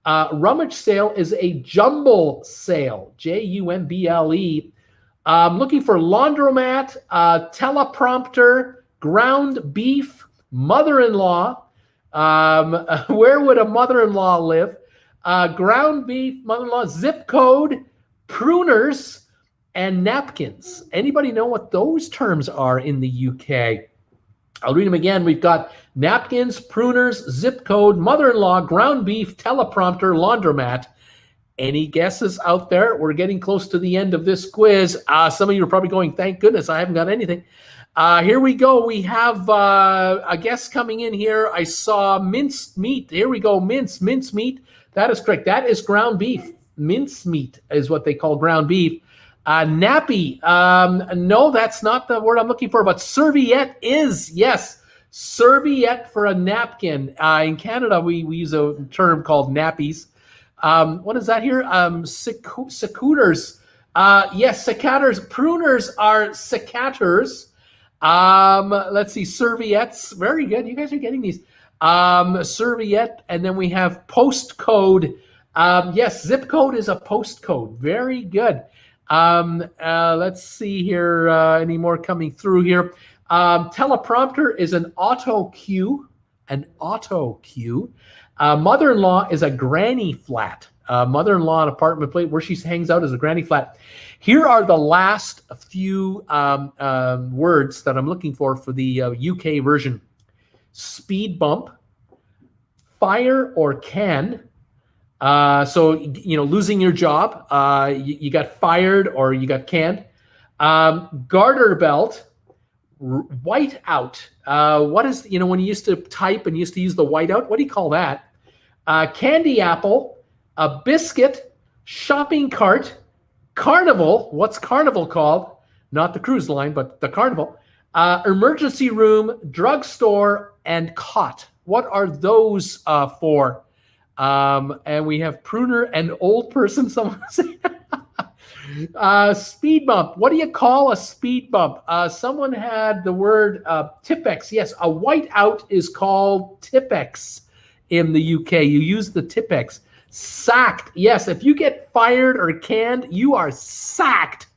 Rummage sale is a jumble sale. Jumble. I'm looking for laundromat, teleprompter, ground beef, mother-in-law. Where would a mother-in-law live? Ground beef, mother-in-law, zip code, Pruners and napkins. Anybody know what those terms are in the UK? I'll read them again. We've got napkins, pruners, zip code, mother-in-law, ground beef, teleprompter, laundromat. Any guesses out there? We're getting close to the end of this quiz. Some of you are probably going, thank goodness I haven't got anything. Here we go. We have a guest coming in here. I saw minced meat. Here we go. Mince meat. That is correct. That is ground beef. Mince meat is what they call ground beef. Nappy. No, that's not the word I'm looking for, but serviette is, yes. Serviette for a napkin. In Canada, we use a term called nappies. What is that here? Secateurs. Yes, secateurs. Pruners are secateurs. Let's see, serviettes. Very good. You guys are getting these. Serviette, and then we have postcode. Yes, zip code is a postcode. Very good. Let's see here. Any more coming through here? Teleprompter is an auto cue. An auto cue. Mother-in-law is a granny flat. Mother-in-law an apartment place where she hangs out is a granny flat. Here are the last few words that I'm looking for the UK version. Speed bump, fire or can. So, losing your job, you got fired or you got canned. Garter belt, white out. What is, when you used to type and you used to use the white out, what do you call that? Candy apple, a biscuit, shopping cart, carnival. What's carnival called? Not the cruise line, but the carnival. Emergency room, drugstore, and cot. What are those for? And we have pruner and old person. Someone say speed bump. What do you call a speed bump? Someone had the word Tipex. Yes, a whiteout is called Tipex in the UK. You use the Tipex. Sacked. Yes, if you get fired or canned, you are sacked.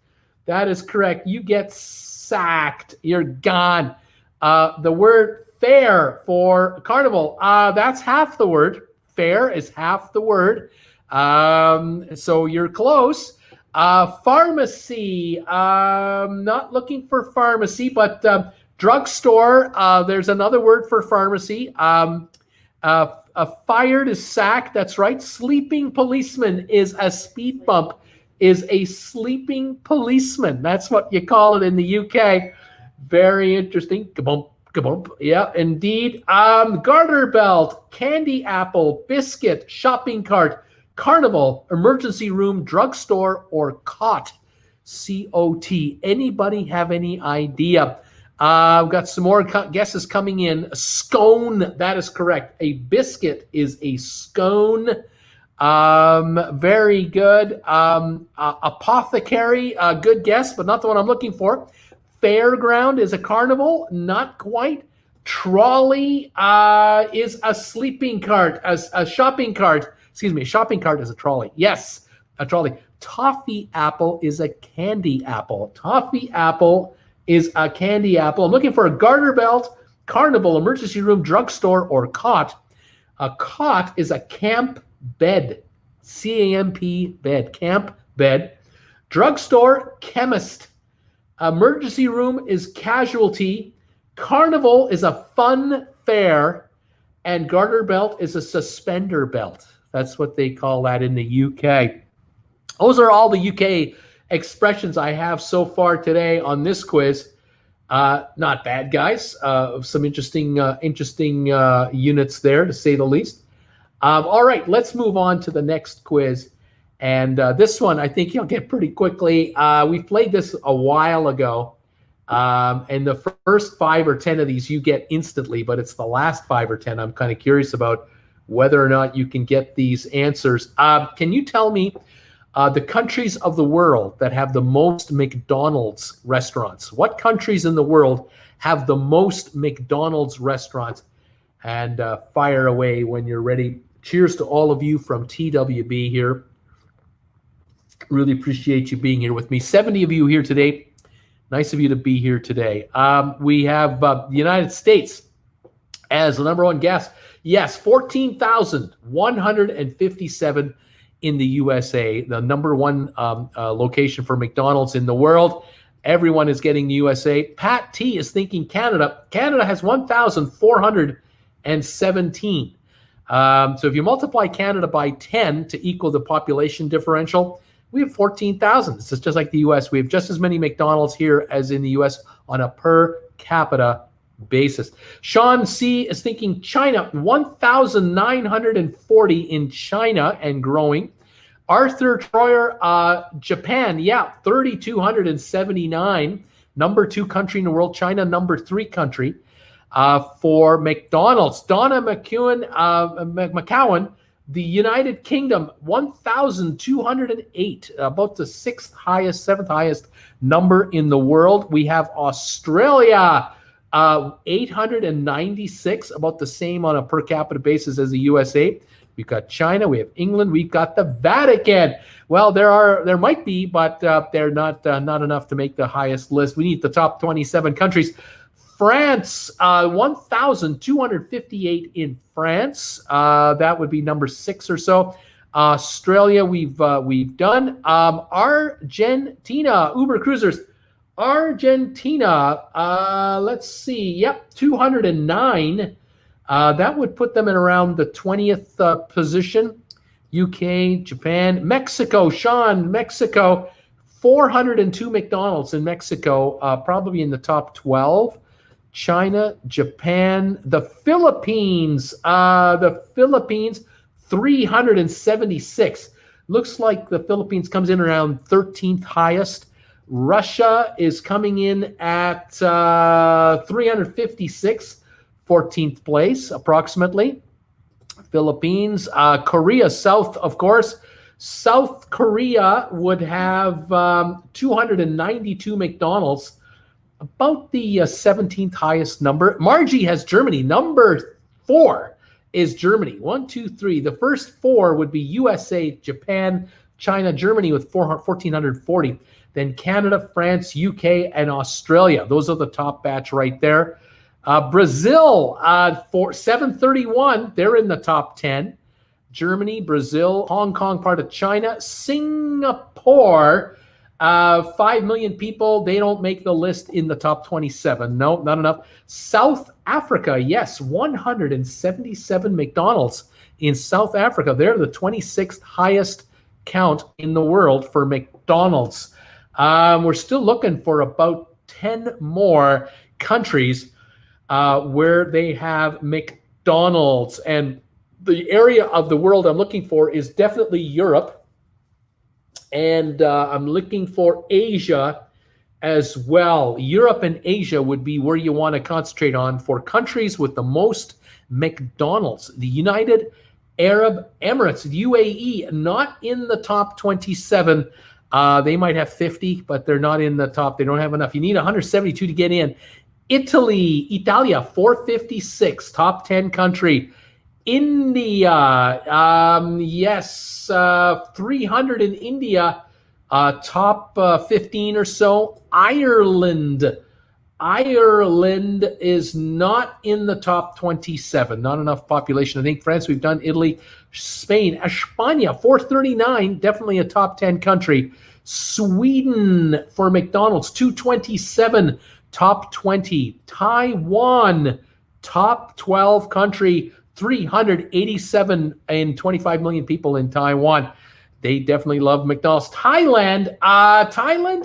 That is correct. You get sacked. You're gone. The word fair for carnival. That's half the word. Fair is half the word. So you're close. Pharmacy. Not looking for pharmacy, but drugstore. There's another word for pharmacy. Fired is sacked. That's right. Sleeping policeman is a speed bump. Is a sleeping policeman. That's what you call it in the UK. Very interesting. Kabump. Kabump. Yeah, indeed. Garter belt, candy apple, biscuit, shopping cart, carnival, emergency room, drugstore, or cot. C-O-T. Anybody have any idea? I've got some more guesses coming in. Scone. That is correct. A biscuit is a scone. Very good. Apothecary. Good guess, but not the one I'm looking for. Fairground is a carnival, not quite. Trolley is a sleeping cart, a shopping cart. Excuse me, a shopping cart is a trolley. Yes, a trolley. Toffee apple is a candy apple. Toffee apple is a candy apple. I'm looking for a garter belt, carnival, emergency room, drugstore, or cot. A cot is a camp bed. C-A-M-P bed. Camp bed. Drugstore, chemist. Emergency room is casualty. Carnival is a fun fair. And garter belt is a suspender belt. That's what they call that in the UK. Those are all the UK expressions I have so far today on this quiz. Not bad, guys. Some interesting units there, to say the least. All right, let's move on to the next quiz. And this one, I think you'll get pretty quickly. We played this a while ago. And the first 5 or 10 of these you get instantly, but it's the last 5 or 10 I'm kind of curious about whether or not you can get these answers. Can you tell me the countries of the world that have the most McDonald's restaurants? What countries in the world have the most McDonald's restaurants? And fire away when you're ready. Cheers to all of you from TWB here. Really appreciate you being here with me. 70 of you here today. Nice of you to be here today. We have the United States as the number one guest. Yes, 14,157 in the USA, the number one location for McDonald's in the world. Everyone is getting the USA. Pat T is thinking Canada. Canada has 1,417. So if you multiply Canada by 10 to equal the population differential, we have 14,000. This is just like the US. We have just as many McDonald's here as in the US on a per capita basis. Sean C is thinking China, 1,940 in China and growing. Arthur Troyer, Japan, 3,279. Number 2 country in the world. China, number 3 country. For McDonald's, Donna McCowan, the United Kingdom, 1,208, about the 7th highest number in the world. We have Australia, 896, about the same on a per capita basis as the USA. We've got China, we have England, we've got the Vatican. Well, there might be, but they're not enough to make the highest list. We need the top 27 countries. France, 1,258 in France. That would be number 6 or so. Australia, we've done. Argentina, Uber Cruisers. Argentina, let's see. Yep, 209. That would put them in around the 20th position. UK, Japan, Mexico. Sean, Mexico, 402 McDonald's in Mexico, probably in the top 12. China, Japan, the Philippines. 376. Looks like the Philippines comes in around 13th highest. Russia is coming in at 356. 14th place, approximately. Philippines, Korea, South, of course. South Korea would have 292 McDonald's, about the 17th highest number. Margie has Germany. Number 4 is Germany. 1, 2, 3. The first 4 would be USA, Japan, China, Germany with 1,440. Then Canada, France, UK, and Australia. Those are the top batch right there. Brazil, for 731, they're in the top 10. Germany, Brazil, Hong Kong, part of China, Singapore, 5 million people. They don't make the list in the top 27. No, not enough. South Africa, yes, 177 McDonald's in South Africa. They're the 26th highest count in the world for McDonald's. We're still looking for about 10 more countries where they have McDonald's. And the area of the world I'm looking for is definitely Europe. And I'm looking for Asia as well. Europe and Asia would be where you want to concentrate on for countries with the most McDonald's. The United Arab Emirates, UAE, not in the top 27. They might have 50, but they're not in the top. They don't have enough. You need 172 to get in. Italia, 456, top 10 country. India, 300 in India, top 15 or so. Ireland is not in the top 27, not enough population. I think France, we've done Italy, Spain, España, 439, definitely a top 10 country. Sweden for McDonald's, 227, top 20. Taiwan, top 12 country, 387 and 25 million people in Taiwan. They definitely love McDonald's. Thailand,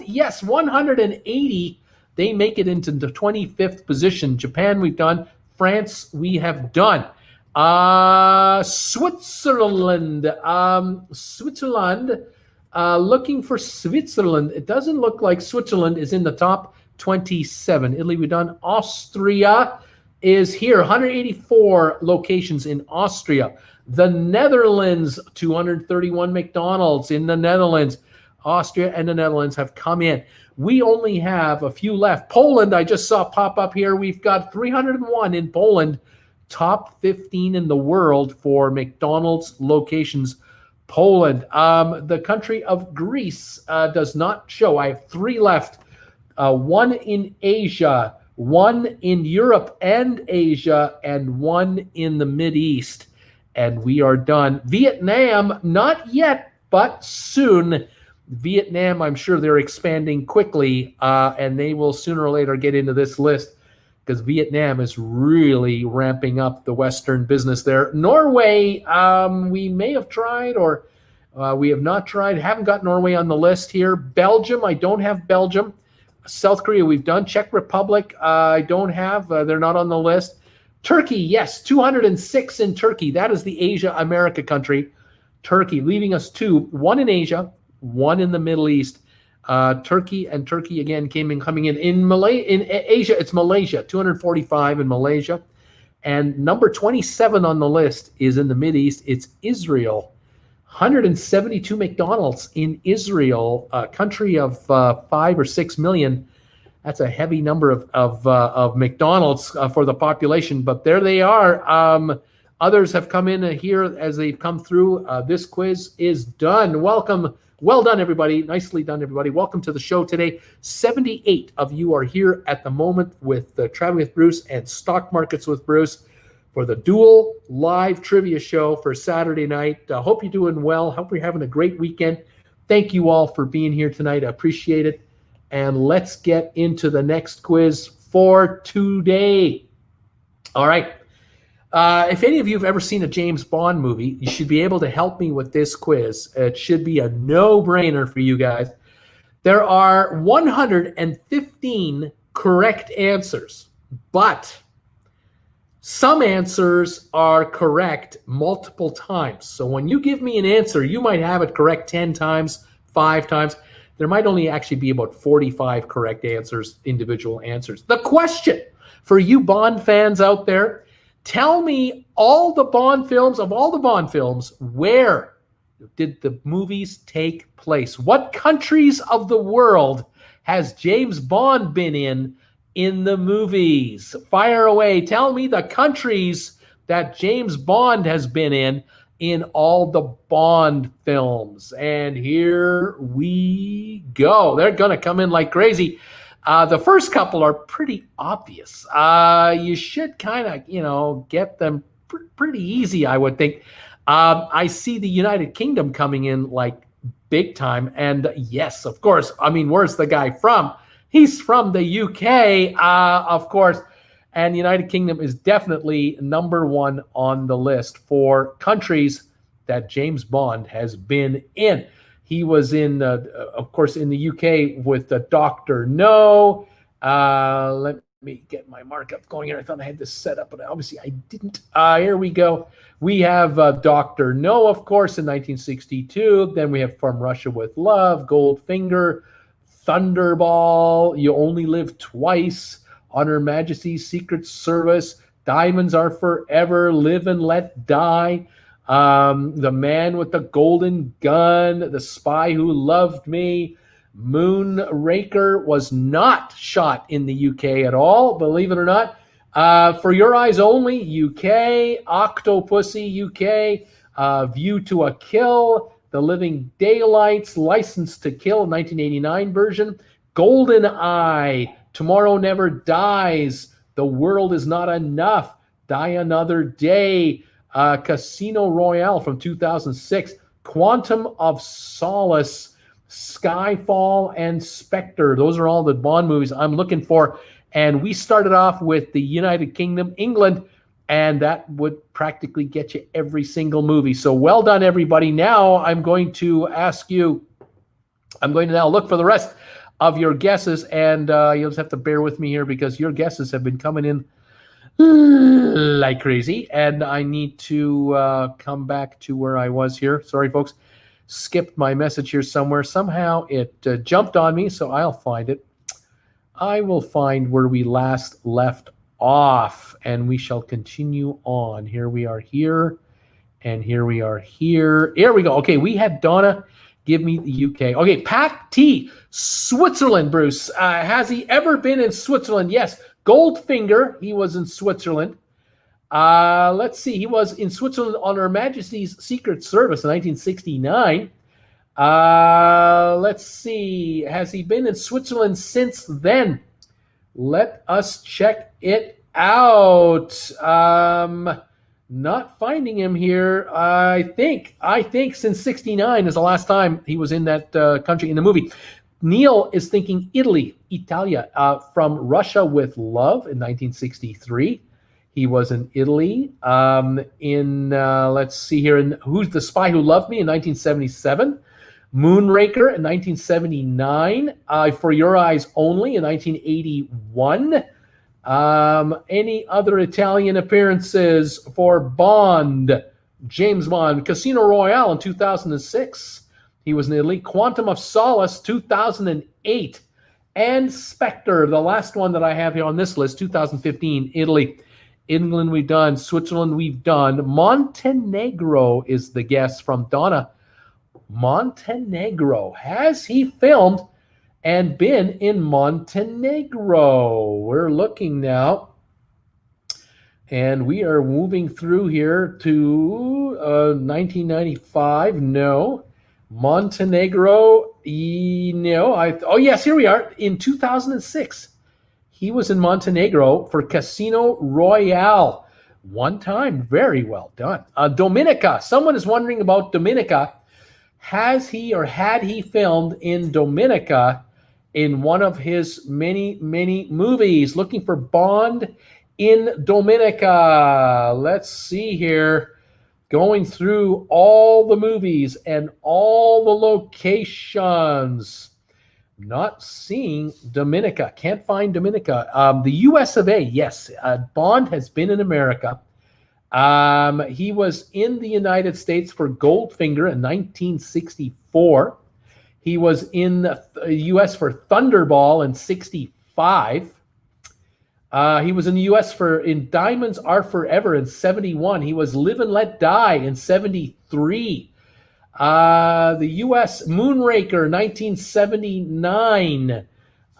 yes, 180. They make it into the 25th position. Japan, we've done. France, we have done. Switzerland, looking for Switzerland. It doesn't look like Switzerland is in the top 27. Italy, we've done. Austria is here, 184 locations in Austria. The Netherlands, 231 McDonald's in the Netherlands. Austria and the Netherlands have come in. We only have a few left. Poland, I just saw pop up here. We've got 301 in Poland, top 15 in the world for McDonald's locations. Poland, the country of Greece does not show. I have 3 left. 1 in Asia, 1 in Europe and Asia, and 1 in the Mideast. and we are done. Vietnam, not yet, but soon. Vietnam, I'm sure they're expanding quickly, and they will sooner or later get into this list because Vietnam is really ramping up the Western business there. Norway, we may have tried, or we have not tried. Haven't got Norway on the list here. Belgium, I don't have Belgium. South Korea, we've done. Czech Republic, I don't have. They're not on the list. Turkey, yes, 206 in Turkey. That is the Asia-America country. Turkey, leaving us two. One in Asia, one in the Middle East. Turkey again coming in. In Asia, it's Malaysia, 245 in Malaysia. And number 27 on the list is in the Mideast. It's Israel. 172 McDonald's in Israel, a country of 5 or 6 million. That's a heavy number of McDonald's for the population, but there they are. Others have come in here as they've come through. This quiz is done. Welcome. Well done, everybody. Nicely done, everybody. Welcome to the show today. 78 of you are here at the moment with Traveling with Bruce and Stock Markets with Bruce for the dual live trivia show for Saturday night. Hope you're doing well. Hope you're having a great weekend. Thank you all for being here tonight. I appreciate it. And let's get into the next quiz for today. All right. If any of you have ever seen a James Bond movie, you should be able to help me with this quiz. It should be a no-brainer for you guys. There are 115 correct answers, but some answers are correct multiple times. So when you give me an answer, you might have it correct 10 times, 5 times. There might only actually be about 45 correct answers, individual answers. The question for you Bond fans out there, tell me all the Bond films, where did the movies take place? What countries of the world has James Bond been in the movies? Fire away. Tell me the countries that James Bond has been in all the Bond films. And here we go. They're going to come in like crazy. The first couple are pretty obvious. You should kind of, get them pretty easy, I would think. I see the United Kingdom coming in like big time. And yes, of course. I mean, where's the guy from? He's from the UK, of course. And the United Kingdom is definitely number one on the list for countries that James Bond has been in. He was in, of course, in the UK with Dr. No. Let me get my markup going here. I thought I had this set up, but obviously I didn't. Here we go. We have Dr. No, of course, in 1962. Then we have From Russia with Love, Goldfinger, Thunderball, You Only Live Twice, On Her Majesty's Secret Service, Diamonds Are Forever, Live and Let Die, The Man with the Golden Gun, The Spy Who Loved Me. Moonraker was not shot in the UK at all, believe it or not. For Your Eyes Only, UK. Octopussy, UK. View to a Kill, The Living Daylights, License to Kill, 1989 version. Golden Eye, Tomorrow Never Dies, The World Is Not Enough, Die Another Day, Casino Royale from 2006, Quantum of Solace, Skyfall, and Spectre. Those are all the Bond movies I'm looking for. And we started off with the United Kingdom, England, and that would practically get you every single movie. So well done, everybody. Now I'm going to now look for the rest of your guesses, and you'll just have to bear with me here because your guesses have been coming in like crazy, and I need to come back to where I was here. Sorry, folks. Skipped my message here somewhere. Somehow it jumped on me, so I'll find it. I will find where we last left off, and we shall continue on. Here we are here, and here we are here. Here we go. Okay, we had Donna give me the UK. Okay, Pat T, Switzerland, Bruce. Has he ever been in Switzerland? Yes. Goldfinger, he was in Switzerland. Let's see, he was in Switzerland on Her Majesty's Secret Service in 1969. Let's see, has he been in Switzerland since then? Let us check it out. Not finding him here. I think since '69 is the last time he was in that country in the movie. Neil is thinking Italy, Italia, from Russia with Love in 1963. He was in Italy. Let's see here, in Who's the Spy Who Loved Me in 1977. Moonraker in 1979. For Your Eyes Only in 1981. Any other Italian appearances for Bond? James Bond, Casino Royale in 2006. He was in Italy. Quantum of Solace, 2008. And Spectre, the last one that I have here on this list, 2015, Italy. England we've done. Switzerland we've done. Montenegro is the guess from Donna. Montenegro. Has he filmed and been in Montenegro? We're looking now. And we are moving through here to 1995. No. Montenegro. No. Oh, yes, here we are. In 2006, he was in Montenegro for Casino Royale. One time. Very well done. Dominica. Someone is wondering about Dominica. Has he or had he filmed in Dominica in one of his many, many movies? Looking for Bond in Dominica. Let's see here. Going through all the movies and all the locations. Not seeing Dominica. Can't find Dominica. The US of A, yes. Bond has been in America. He was in the United States for Goldfinger in 1964. He was in the U.S. for Thunderball in 65. He was in the U.S. in Diamonds Are Forever in 71. He was Live and Let Die in 73. The U.S. Moonraker 1979.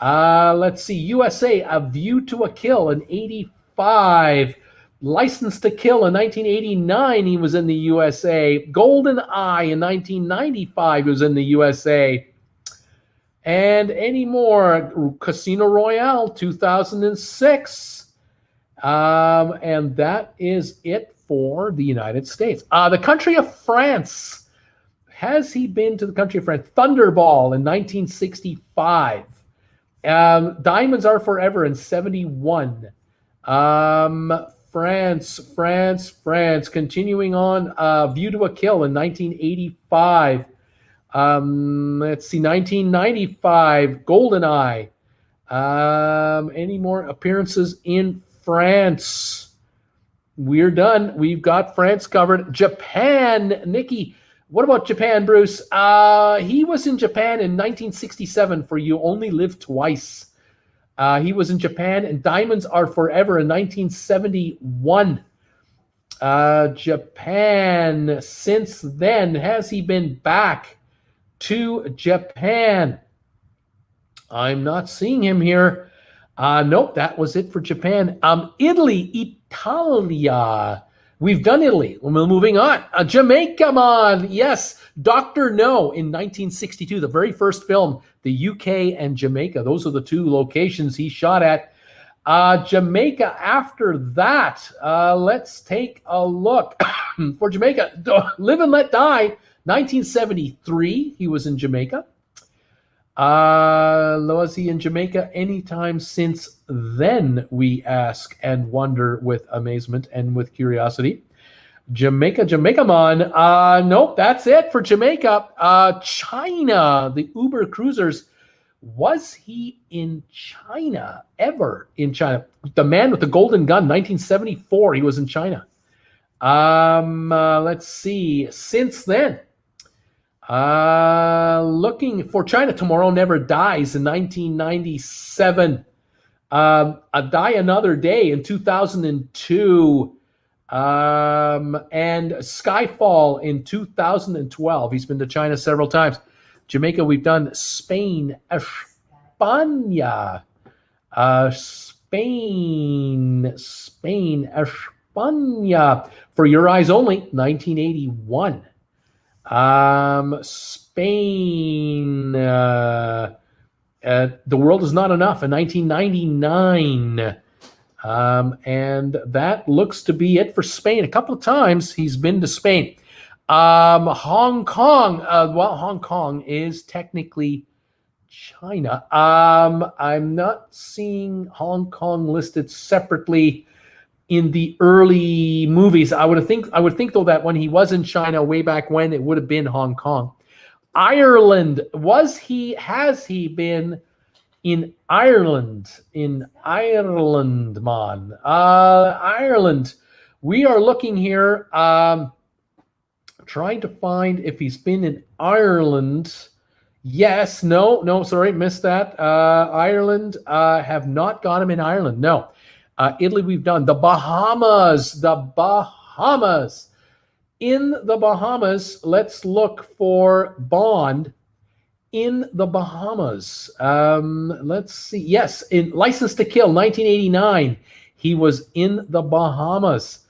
Let's see. USA, A View to a Kill in 85. License to Kill in 1989, he was in the USA. Golden Eye in 1995, he was in the USA. And any more? Casino Royale, 2006. And that is it for the United States. The country of France. Has he been to the country of France? Thunderball in 1965. Diamonds Are Forever in 71. France. Continuing on, View to a Kill in 1985. Let's see, 1995, GoldenEye. Any more appearances in France? We're done. We've got France covered. Japan, Nikki. What about Japan, Bruce? He was in Japan in 1967 for You Only Live Twice. He was in Japan and Diamonds Are Forever in 1971. Japan. Since then, has he been back to Japan? I'm not seeing him here. Nope, that was it for Japan. Italy, Italia. We've done Italy. We're moving on. Jamaica, man. Yes, Dr. No in 1962, the very first film, the UK and Jamaica. Those are the two locations he shot at. Jamaica after that. Let's take a look. For Jamaica, Live and Let Die, 1973, he was in Jamaica. Was he in Jamaica anytime since then, we ask and wonder with amazement and with curiosity. Jamaica man. Nope, that's it for Jamaica. China, the Uber Cruisers. Was he in China ever? In China, The Man with the Golden Gun, 1974. He was in China. Let's see. Since then, looking for China, Tomorrow Never Dies in 1997. A Die Another Day in 2002. And Skyfall in 2012. He's been to China several times. Jamaica, we've done Spain, España. Spain, España. For Your Eyes Only, 1981. Spain, The World Is Not Enough in 1999. And that looks to be it for Spain. A couple of times he's been to Spain. Hong Kong. Well, Hong Kong is technically China. I'm not seeing Hong Kong listed separately in the early movies. I would think though that when he was in China way back when, it would have been Hong Kong. Ireland. Has he been in Ireland? In Ireland, man. Ireland. We are looking here, trying to find if he's been in Ireland. Yes, no, sorry, missed that. Ireland, have not got him in Ireland. No. Italy, we've done. The Bahamas. In the Bahamas, let's look for Bond in the Bahamas. Let's see. Yes, in License to Kill, 1989, he was in the Bahamas.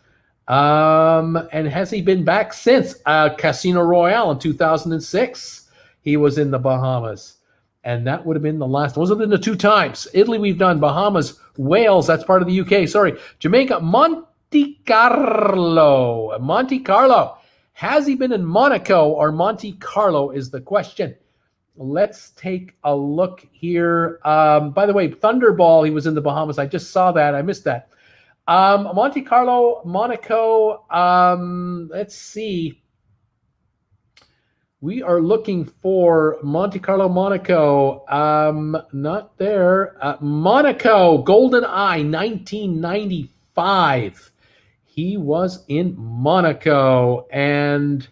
And has he been back since? Casino Royale in 2006, he was in the Bahamas. And that would have been the last. Those have been the 2 times. Italy, we've done. Bahamas, Wales, that's part of the UK. Sorry. Jamaica, Monte Carlo. Has he been in Monaco or Monte Carlo is the question. Let's take a look here. By the way, Thunderball, he was in the Bahamas. I just saw that. I missed that. Monte Carlo, Monaco. Let's see. We are looking for Monte Carlo, Monaco. Not there. Monaco, Golden Eye, 1995. He was in Monaco, and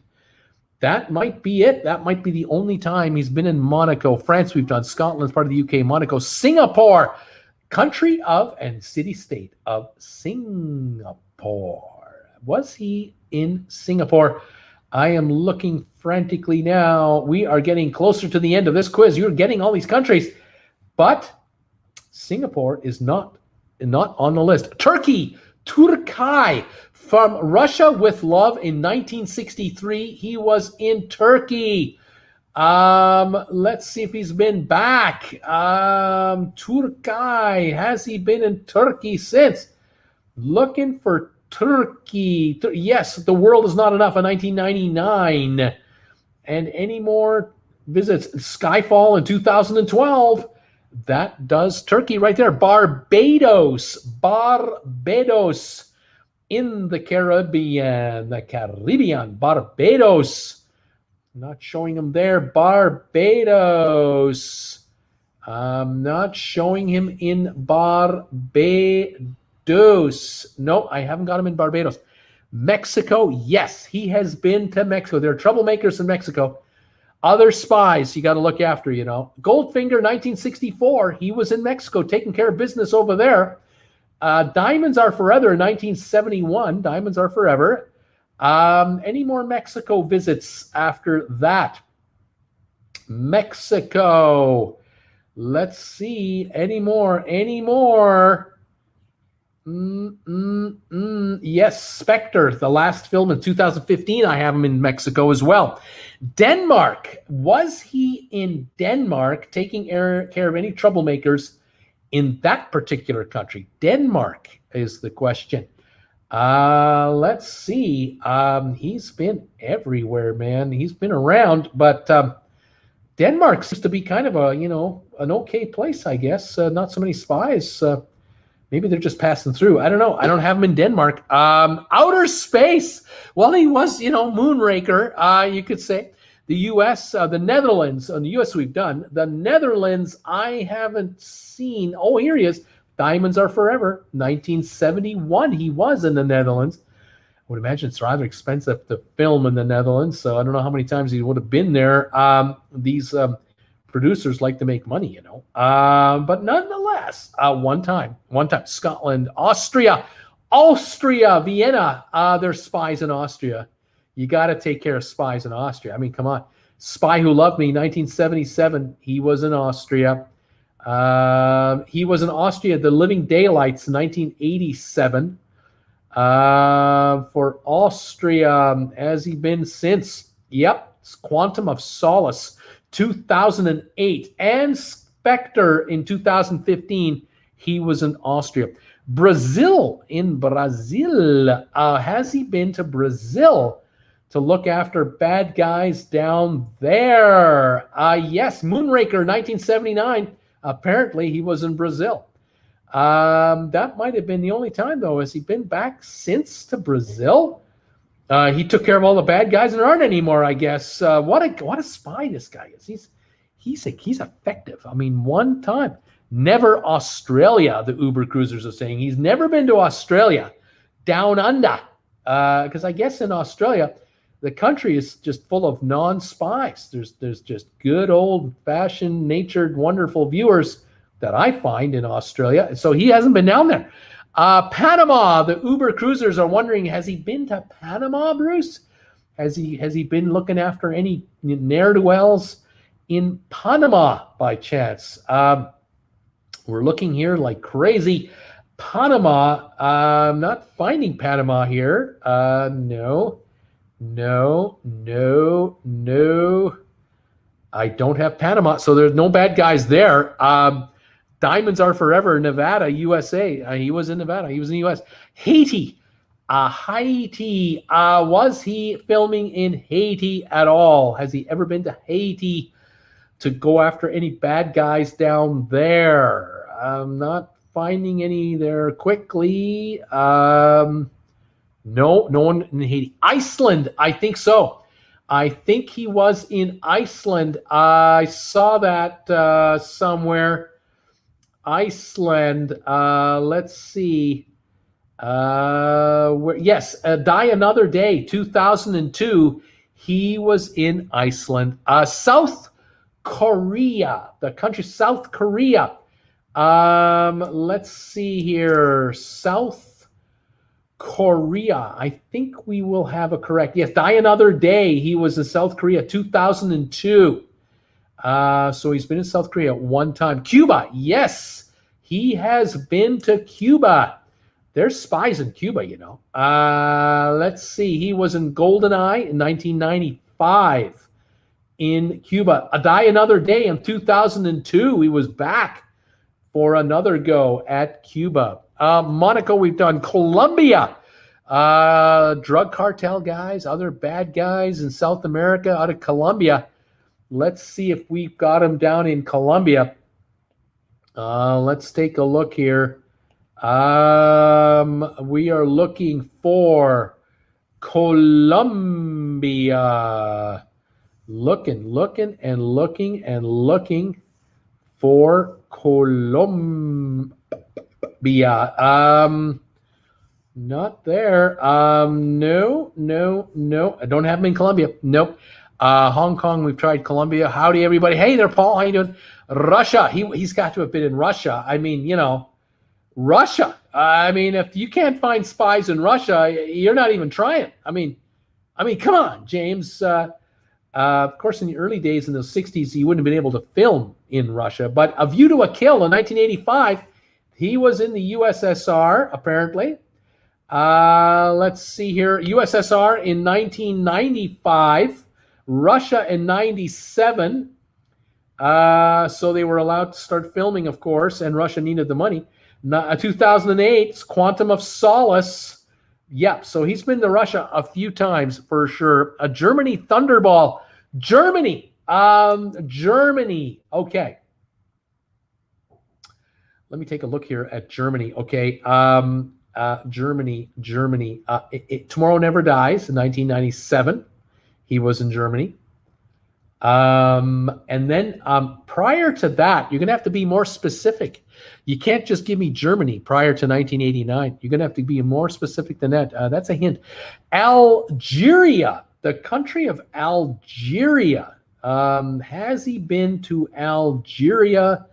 that might be it. That might be the only time he's been in Monaco. France, we've done. Scotland's part of the UK. Monaco, Singapore, country of and city-state of Singapore. Was he in Singapore? I am looking frantically now. We are getting closer to the end of this quiz. You're getting all these countries, but Singapore is not on the list. Turkey, Turkey, from Russia with Love in 1963. He was in Turkey. Let's see if he's been back. Turkey, has he been in Turkey since? Looking for Turkey. Yes, The World Is Not Enough in 1999. And any more visits? Skyfall in 2012. That does Turkey right there. Barbados in the Caribbean. Barbados. Not showing him there. Barbados. Not showing him in Barbados. No, I haven't got him in Barbados. Mexico, yes, he has been to Mexico. There are troublemakers in Mexico. Other spies you got to look after, you know. Goldfinger, 1964, he was in Mexico taking care of business over there. Diamonds Are Forever, 1971. Diamonds Are Forever. Any more Mexico visits after that? Mexico. Let's see. Any more? Yes, Spectre, the last film in 2015. I have him in Mexico as well. Denmark. Was he in Denmark taking care of any troublemakers in that particular country? Denmark is the question. Let's see. He's been everywhere, man. He's been around, but Denmark seems to be kind of an okay place, I guess. Not so many spies. Maybe they're just passing through. I don't know. I don't have him in Denmark. Outer space. Well, he was, Moonraker, you could say. The U.S., the Netherlands. On the U.S. we've done. The Netherlands, I haven't seen. Oh, here he is. Diamonds Are Forever, 1971. He was in the Netherlands. I would imagine it's rather expensive to film in the Netherlands, so I don't know how many times he would have been there. These producers like to make money, but nonetheless, one time. Scotland, Austria, Vienna. There's spies in Austria. You got to take care of spies in Austria. I mean, come on. Spy Who Loved Me, 1977. He was in Austria. He was in Austria, The Living Daylights, 1987. For Austria, has he been since? Yep, it's Quantum of Solace, 2008. And Spectre in 2015, he was in Austria. Brazil, in Brazil. Has he been to Brazil to look after bad guys down there? Yes, Moonraker, 1979. Apparently, he was in Brazil. That might have been the only time, though. Has he been back since to Brazil? He took care of all the bad guys, and there aren't anymore, I guess. What a spy this guy is. He's effective. I mean, one time. Never Australia, the Uber cruisers are saying. He's never been to Australia, down under. Because I guess in Australia, the country is just full of non-spies. There's just good old-fashioned, natured, wonderful viewers that I find in Australia. So he hasn't been down there. Panama, the Uber cruisers are wondering, has he been to Panama, Bruce? Has he been looking after any ne'er-do-wells in Panama by chance? We're looking here like crazy. Panama, I'm not finding Panama here. No. I don't have Panama, so there's no bad guys there. Diamonds Are Forever, Nevada, USA. He was in Nevada. He was in the US. Haiti. Haiti. Was he filming in Haiti at all? Has he ever been to Haiti to go after any bad guys down there? I'm not finding any there quickly. No one in Haiti. Iceland, I think so. I think he was in Iceland. I saw that somewhere. Iceland. Let's see. Yes, Die Another Day, 2002. He was in Iceland. South Korea, the country South Korea. Let's see here. South Korea. I think we will have a correct. Yes, Die Another Day. He was in South Korea, 2002. So he's been in South Korea one time. Cuba. Yes, he has been to Cuba. There's spies in Cuba, you know. Let's see. He was in GoldenEye in 1995 in Cuba. Die Another Day in 2002. He was back for another go at Cuba. Monaco, we've done. Colombia, drug cartel guys, other bad guys in South America out of Colombia. Let's see if we've got them down in Colombia. Let's take a look here. We are looking for Colombia. Looking for Colombia. Not there. No. I don't have them in Colombia. Nope. Hong Kong, we've tried. Colombia. Howdy, everybody. Hey there, Paul. How you doing? Russia. He's got to have been in Russia. I mean, you know, Russia. I mean, if you can't find spies in Russia, you're not even trying. I mean, come on, James. Of course, in the early days in the 60s, you wouldn't have been able to film in Russia. But A View to a Kill in 1985, he was in the USSR, apparently. Let's see here. USSR in 1995, Russia in 97. So they were allowed to start filming, of course, and Russia needed the money. 2008, Quantum of Solace. Yep, so he's been to Russia a few times for sure. Germany, Thunderball. Germany. Okay. Let me take a look here at Germany. Okay. Germany. Tomorrow Never Dies in 1997. He was in Germany. And then prior to that, you're going to have to be more specific. You can't just give me Germany prior to 1989. You're going to have to be more specific than that. That's a hint. Algeria, the country of Algeria. Has he been to Algeria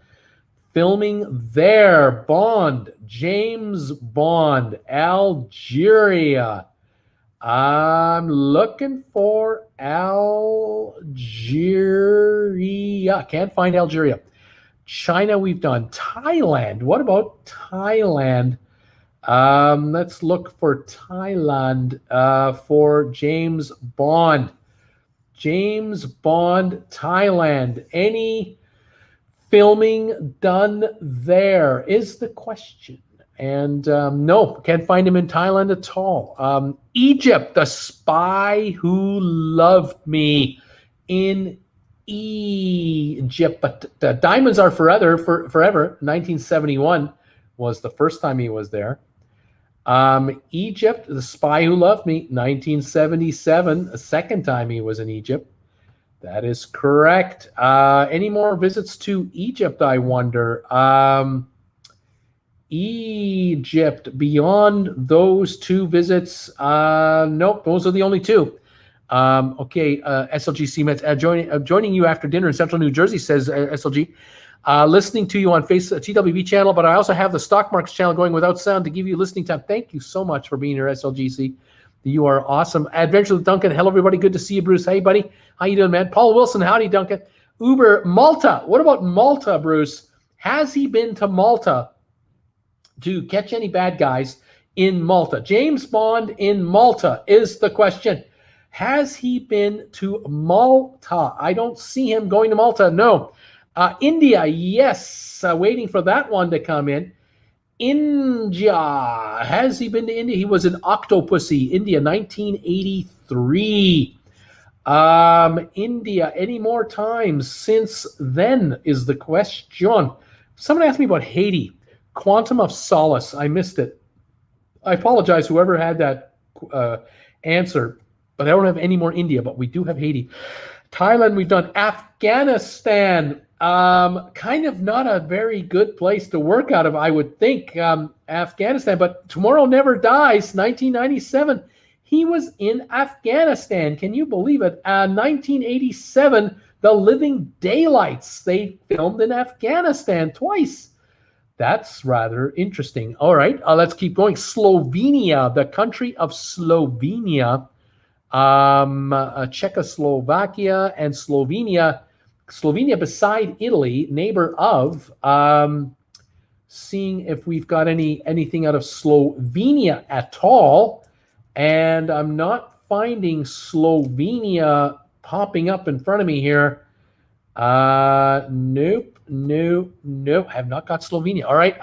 filming there? Bond, James Bond, Algeria. I'm looking for Algeria. Can't find Algeria. China, we've done. Thailand. What about Thailand? Let's look for Thailand for James Bond. James Bond, Thailand. Any filming done there is the question. And no, can't find him in Thailand at all. Egypt, the spy who loved me in Egypt. But Diamonds Are Forever, 1971 was the first time he was there. Egypt, the spy who loved me, 1977, the second time he was in Egypt. That is correct. Any more visits to Egypt, I wonder? Egypt, beyond those two visits, nope, those are the only two. Okay, SLG CMET, joining you after dinner in Central New Jersey, says SLG. Listening to you on TWB channel, but I also have the Stock Markets channel going without sound to give you listening time. Thank you so much for being here, SLGC. You are awesome. Adventure with Duncan. Hello, everybody. Good to see you, Bruce. Hey, buddy. How you doing, man? Paul Wilson. Howdy, Duncan. Uber, Malta. What about Malta, Bruce? Has he been to Malta to catch any bad guys in Malta? James Bond in Malta is the question. Has he been to Malta? I don't see him going to Malta. No. India, yes. Waiting for that one to come in. India. Has he been to India? He was in Octopussy, India, 1983. India, any more times since then is the question. Someone asked me about Haiti. Quantum of Solace. I missed it. I apologize, whoever had that answer, but I don't have any more India, but we do have Haiti. Thailand, we've done. Afghanistan. Kind of not a very good place to work out of, I would think, Afghanistan, but Tomorrow Never Dies, 1997. He was in Afghanistan. Can you believe it? 1987, The Living Daylights. They filmed in Afghanistan twice. That's rather interesting. All right, let's keep going. Slovenia, the country of Slovenia, Czechoslovakia and Slovenia. Slovenia beside Italy, neighbor of. Seeing if we've got anything out of Slovenia at all. And I'm not finding Slovenia popping up in front of me here. Nope. I have not got Slovenia. All right.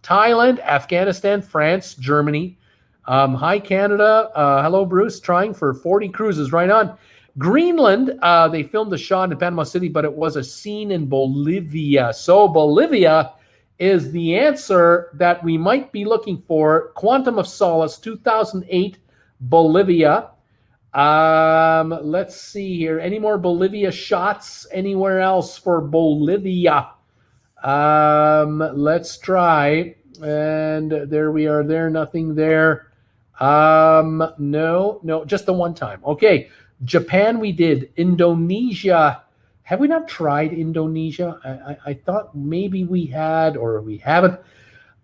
Thailand, Afghanistan, France, Germany. Hi, Canada. Hello, Bruce. Trying for 40 cruises. Right on. Greenland, they filmed a shot in Panama City, but it was a scene in Bolivia. So Bolivia is the answer that we might be looking for. Quantum of Solace, 2008, Bolivia. Let's see here. Any more Bolivia shots anywhere else for Bolivia? Let's try. And there we are there. Nothing there. No, just the one time. Okay. Japan we did. Indonesia. Have we not tried Indonesia? I thought maybe we had, or we haven't.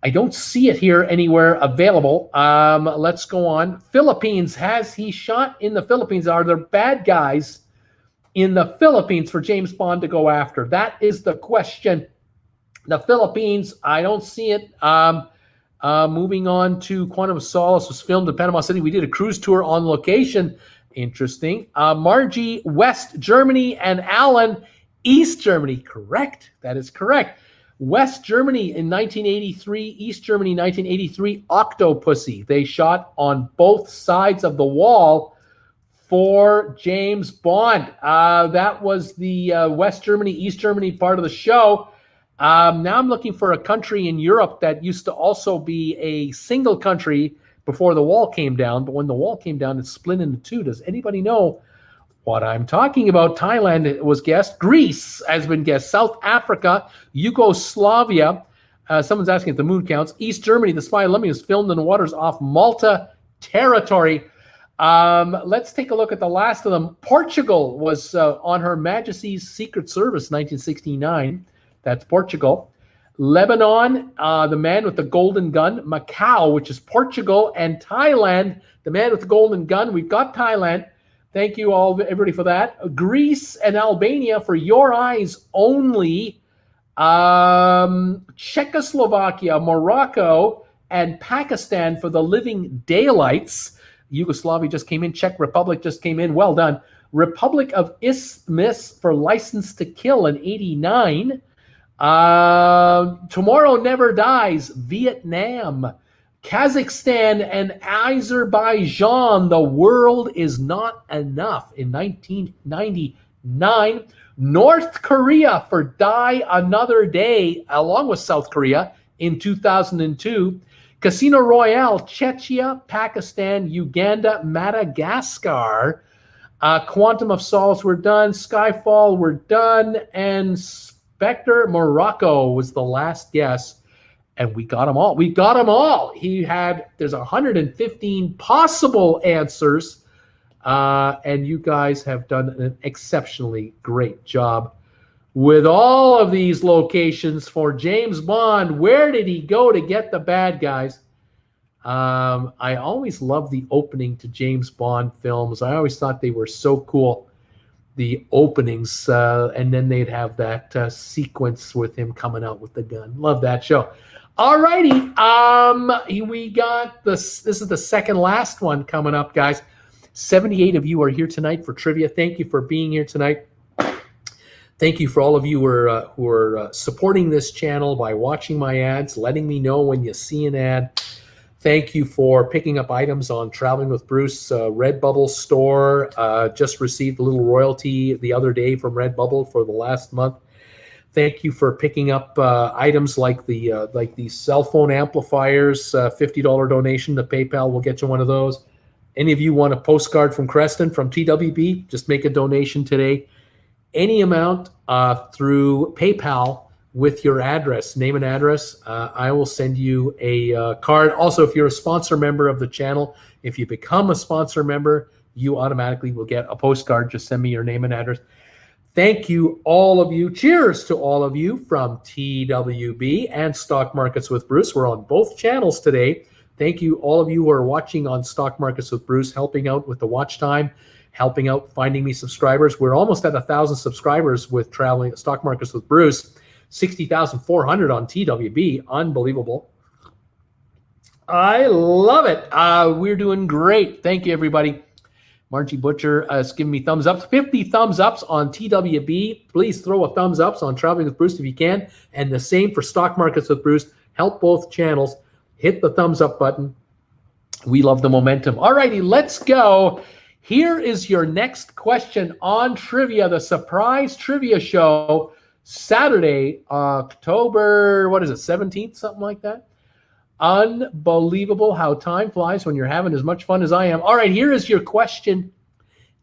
I don't see it here anywhere available. Let's go on. Philippines. Has he shot in the Philippines? Are there bad guys in the Philippines for James Bond to go after? That is the question. The Philippines, I don't see it. Moving on to Quantum of Solace was filmed in Panama City. We did a cruise tour on location. Interesting. Margie, West Germany, and Alan, East Germany. Correct. That is correct. West Germany in 1983, East Germany 1983, Octopussy. They shot on both sides of the wall for James Bond. That was the West Germany, East Germany part of the show. Now I'm looking for a country in Europe that used to also be a single country before the wall came down, but when the wall came down, it split into two. Does anybody know what I'm talking about? Thailand was guessed. Greece has been guessed. South Africa, Yugoslavia. Someone's asking if the moon counts. East Germany, The Spy Who Loved Me was filmed in the waters off Malta territory. Let's take a look at the last of them. Portugal was on Her Majesty's Secret Service, 1969. That's Portugal. Lebanon, the man with the golden gun. Macau, which is Portugal. And Thailand, the man with the golden gun. We've got Thailand. Thank you all, everybody, for that. Greece and Albania for Your Eyes Only. Czechoslovakia, Morocco, and Pakistan for The Living Daylights. Yugoslavia just came in. Czech Republic just came in. Well done. Republic of Isthmus for License to Kill in 89. Tomorrow Never Dies, Vietnam. Kazakhstan and Azerbaijan, The World Is Not Enough in 1999. North Korea for Die Another Day, along with South Korea in 2002. Casino Royale, Czechia, Pakistan, Uganda, Madagascar. Quantum of Solace, we're done. Skyfall, we're done. And Spectre, Morocco was the last guess. And we got them all. We got them all. There's 115 possible answers. And you guys have done an exceptionally great job with all of these locations for James Bond. Where did he go to get the bad guys? I always loved the opening to James Bond films. I always thought they were so cool. The openings, and then they'd have that sequence with him coming out with the gun. Love that show. All righty. We got this. This is the second last one coming up, guys. 78 of you are here tonight for trivia. Thank you for being here tonight. Thank you for all of you who are supporting this channel by watching my ads, letting me know when you see an ad. Thank you for picking up items on Traveling with Bruce. RedBubble Store just received a little royalty the other day from RedBubble for the last month. Thank you for picking up items like these cell phone amplifiers. $50 donation to PayPal will get you one of those. Any of you want a postcard from Creston from TWB? Just make a donation today. Any amount through PayPal with your address, name and address. I will send you a card. Also, if you're a sponsor member of the channel, if you become a sponsor member, you automatically will get a postcard. Just send me your name and address. Thank you, all of you. Cheers to all of you from TWB and Stock Markets with Bruce. We're on both channels today. Thank you, all of you who are watching on Stock Markets with Bruce, helping out with the watch time, helping out finding me subscribers. We're almost at 1,000 subscribers with Traveling Stock Markets with Bruce. 60,400 on TWB. Unbelievable. I love it. We're doing great. Thank you, everybody. Margie Butcher is giving me thumbs up. 50 thumbs ups on TWB. Please throw a thumbs ups on Traveling with Bruce if you can. And the same for Stock Markets with Bruce. Help both channels. Hit the thumbs up button. We love the momentum. All righty, let's go. Here is your next question on trivia, the surprise trivia show, Saturday, October, 17th, something like that. Unbelievable how time flies when you're having as much fun as I am. All right, here is your question.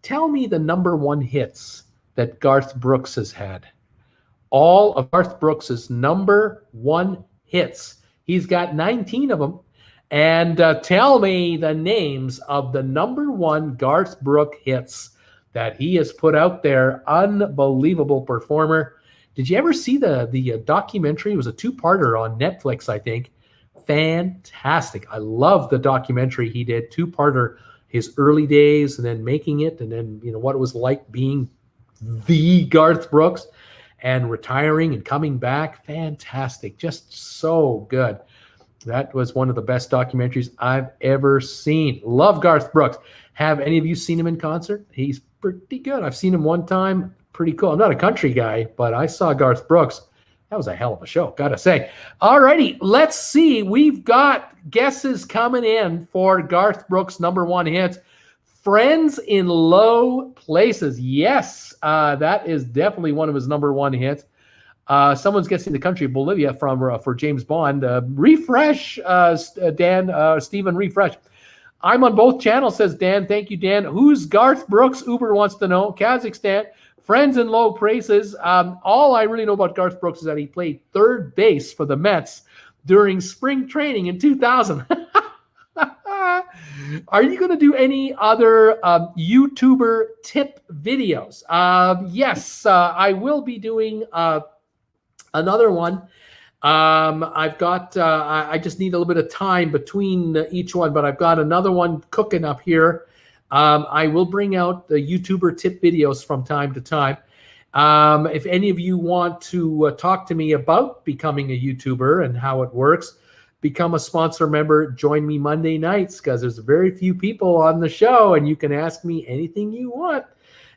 Tell me the #1 hits that Garth Brooks has had. All of Garth Brooks's #1 hits. He's got 19 of them. And tell me the names of the #1 Garth Brooks hits that he has put out there. Unbelievable performer. Did you ever see the documentary? It was a 2-parter on Netflix, I think. Fantastic. I love the documentary he did, 2-parter, his early days and then making it, and then what it was like being the Garth Brooks and retiring and coming back. Fantastic. Just so good. That was one of the best documentaries I've ever seen. Love Garth Brooks. Have any of you seen him in concert? He's pretty good. I've seen him one time. Pretty cool. I'm not a country guy, but I saw Garth Brooks. That was a hell of a show, gotta say. All righty, let's see. We've got guesses coming in for Garth Brooks' #1 hits. Friends in Low Places. Yes, that is definitely one of his #1 hits. Someone's guessing the country of Bolivia for James Bond. Refresh, Dan, Stephen, refresh. I'm on both channels, says Dan. Thank you, Dan. Who's Garth Brooks? Uber wants to know. Kazakhstan. Friends in Low Places. All I really know about Garth Brooks is that he played third base for the Mets during spring training in 2000. Are you going to do any other YouTuber tip videos? Yes, I will be doing another one. I've got, I just need a little bit of time between each one, but I've got another one cooking up here. I will bring out the YouTuber tip videos from time to time. If any of you want to talk to me about becoming a YouTuber and how it works, become a sponsor member, join me Monday nights, because there's very few people on the show and you can ask me anything you want.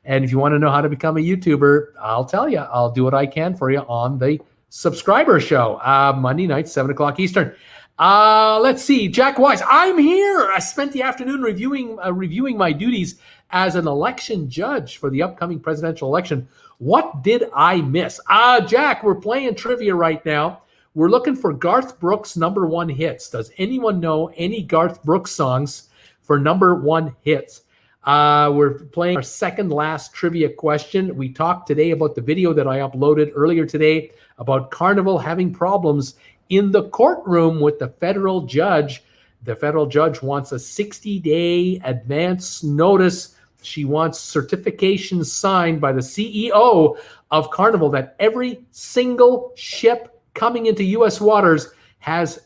And if you want to know how to become a YouTuber, I'll tell you. I'll do what I can for you on the subscriber show, Monday night, 7 o'clock Eastern. Let's see, Jack Wise, I'm here. I spent the afternoon reviewing my duties as an election judge for the upcoming presidential election. What did I miss? Jack, we're playing trivia right now. We're looking for Garth Brooks #1 hits. Does anyone know any Garth Brooks songs for #1 hits? We're playing our second last trivia question. We talked today about the video that I uploaded earlier today about Carnival having problems in the courtroom with the federal judge. The federal judge wants a 60-day advance notice. She wants certification signed by the CEO of Carnival that every single ship coming into U.S. waters has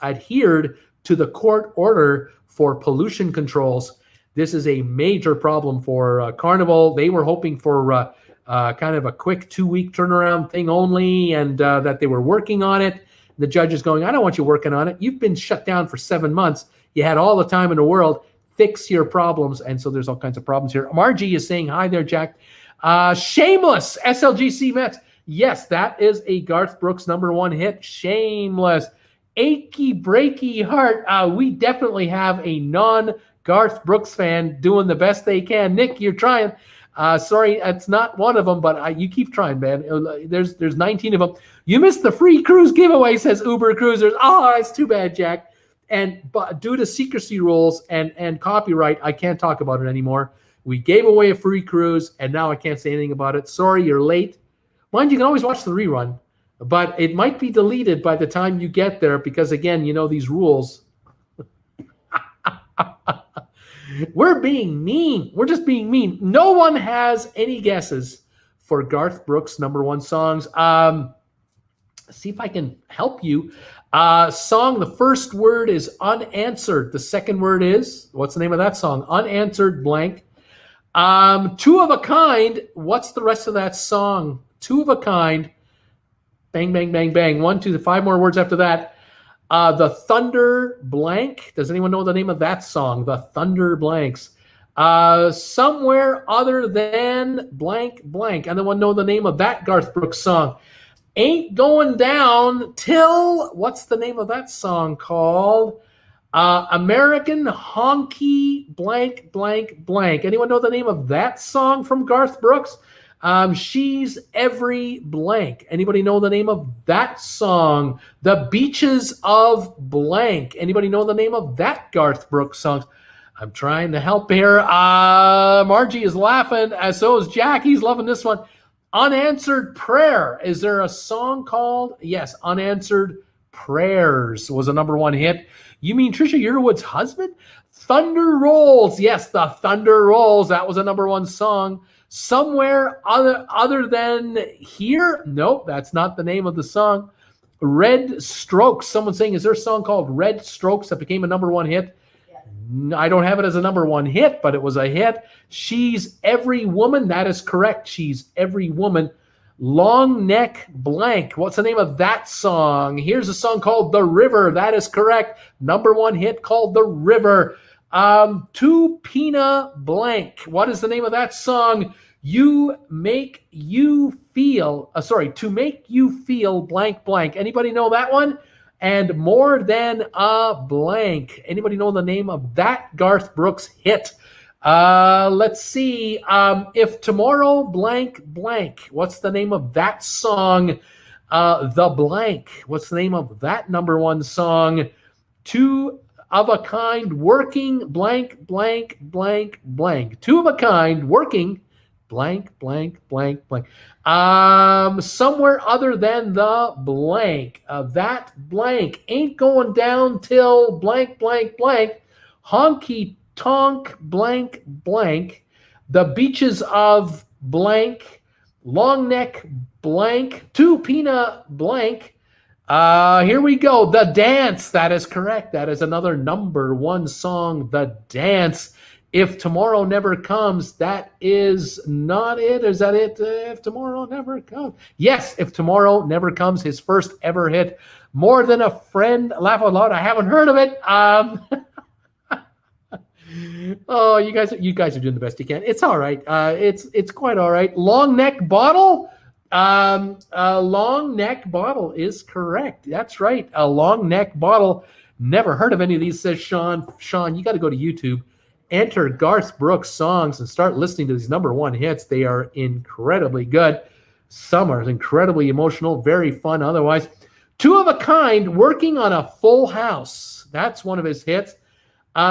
adhered to the court order for pollution controls. This is a major problem for Carnival. They were hoping for kind of a quick 2-week turnaround thing only, and that they were working on it. The judge is going, I don't want you working on it. You've been shut down for 7 months. You had all the time in the world. Fix your problems. And so there's all kinds of problems here. Margie is saying, hi there, Jack. Shameless, SLGC Mets. Yes, that is a Garth Brooks #1 hit. Shameless. Achy breaky heart. We definitely have a non-Garth Brooks fan doing the best they can. Nick, you're trying. Sorry, it's not one of them, but you keep trying, man. There's 19 of them. You missed the free cruise giveaway, says Uber Cruisers. Oh, it's too bad, Jack. But due to secrecy rules and copyright, I can't talk about it anymore. We gave away a free cruise, and now I can't say anything about it. Sorry, you're late. Mind you can always watch the rerun, but it might be deleted by the time you get there because, again, you know these rules. We're being mean. We're just being mean. No one has any guesses for Garth Brooks #1 songs. See if I can help you. Song, the first word is unanswered. The second word is, what's the name of that song? Unanswered blank. Two of a kind. What's the rest of that song? Two of a kind. Bang, bang, bang, bang. 1, 2, 5 more words after that. The Thunder blank. Does anyone know the name of that song? The Thunder blanks. Somewhere other than blank, blank. Anyone know the name of that Garth Brooks song? Ain't Going Down Till, what's the name of that song called? American Honky blank, blank, blank. Anyone know the name of that song from Garth Brooks? She's Every Blank. Anybody know the name of that song? The Beaches of Blank. Anybody know the name of that Garth Brooks song? I'm trying to help here. Margie is laughing, as so is Jack. He's loving this one. Unanswered Prayer. Is there a song called? Yes, Unanswered Prayers was a #1 hit. You mean Trisha Yearwood's husband? Thunder Rolls. Yes, the Thunder Rolls. That was a #1 song. Somewhere other than here? Nope, that's not the name of the song. Red Strokes. Someone saying, is there a song called Red Strokes that became a #1 hit? I don't have it as a #1 hit, but it was a hit. She's Every Woman. That is correct. She's Every Woman. Long Neck Blank. What's the name of that song? Here's a song called The River. That is correct. #1 hit called The River. To Pina Blank. What is the name of that song? To Make You Feel blank, blank. Anybody know that one? And More Than a Blank. Anybody know the name of that Garth Brooks hit? Let's see. If Tomorrow blank, blank. What's the name of that song? The Blank. What's the name of that #1 song? Two of a Kind, Working blank, blank, blank, blank. Two of a Kind, Working blank, blank, blank, blank. Somewhere other than the blank. That blank. Ain't Going Down Till blank, blank, blank. Honky Tonk blank, blank. The Beaches of blank. Long Neck blank. To Pina blank. Here we go. The Dance. That is correct. That is another #1 song. The Dance. If Tomorrow Never Comes, that is not it. Is that it? If Tomorrow Never Comes. Yes, If Tomorrow Never Comes, his first ever hit. More Than a Friend. Laugh out loud. I haven't heard of it. Oh, you guys are doing the best you can. It's all right. It's quite all right. Long Neck Bottle. A long neck bottle is correct. That's right. A long neck bottle. Never heard of any of these, says Sean. Sean, you got to go to YouTube, enter Garth Brooks songs, and start listening to these #1 hits. They are incredibly good. Some are incredibly emotional, very fun otherwise. Two of a Kind, Working on a Full House. That's one of his hits.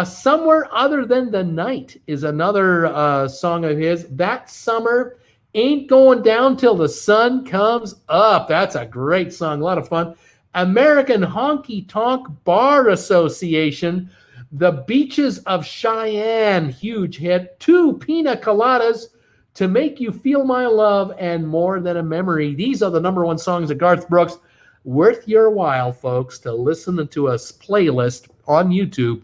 Somewhere Other Than the Night is another song of his. That Summer Ain't Going Down Till the Sun Comes Up. That's a great song, a lot of fun. American Honky Tonk Bar Association, The Beaches of Cheyenne, huge hit. 2 Pina Coladas, To Make You Feel My Love, and More Than a Memory. These are the #1 songs of Garth Brooks. Worth your while, folks, to listen to a playlist on YouTube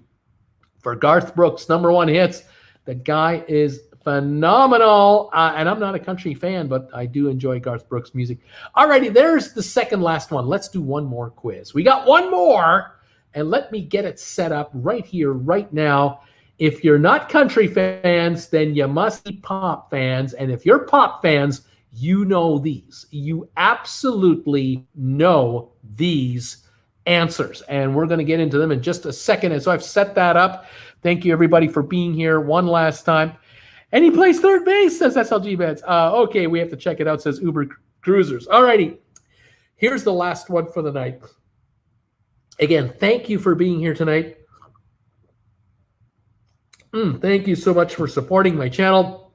for Garth Brooks' #1 hits. The guy is phenomenal. And I'm not a country fan, but I do enjoy Garth Brooks' music. Alrighty, there's the second last one. Let's do one more quiz. We got one more, and let me get it set up right here, right now. If you're not country fans, then you must be pop fans. And if you're pop fans, you know these. You absolutely know these answers. And we're going to get into them in just a second. And so I've set that up. Thank you, everybody, for being here one last time. And he plays third base, says SLG Beds. Okay, we have to check it out, says Uber Cruisers. All righty. Here's the last one for the night. Again, thank you for being here tonight. Thank you so much for supporting my channel,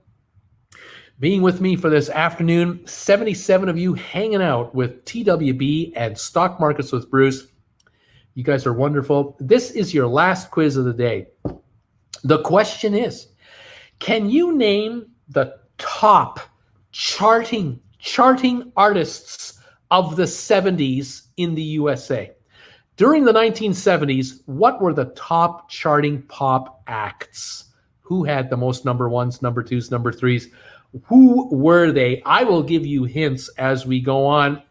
being with me for this afternoon. 77 of you hanging out with TWB and Stock Markets with Bruce. You guys are wonderful. This is your last quiz of the day. The question is, can you name the top charting artists of the 70s in the USA? During the 1970s, what were the top charting pop acts? Who had the most #1s, #2s, #3s? Who were they? I will give you hints as we go on.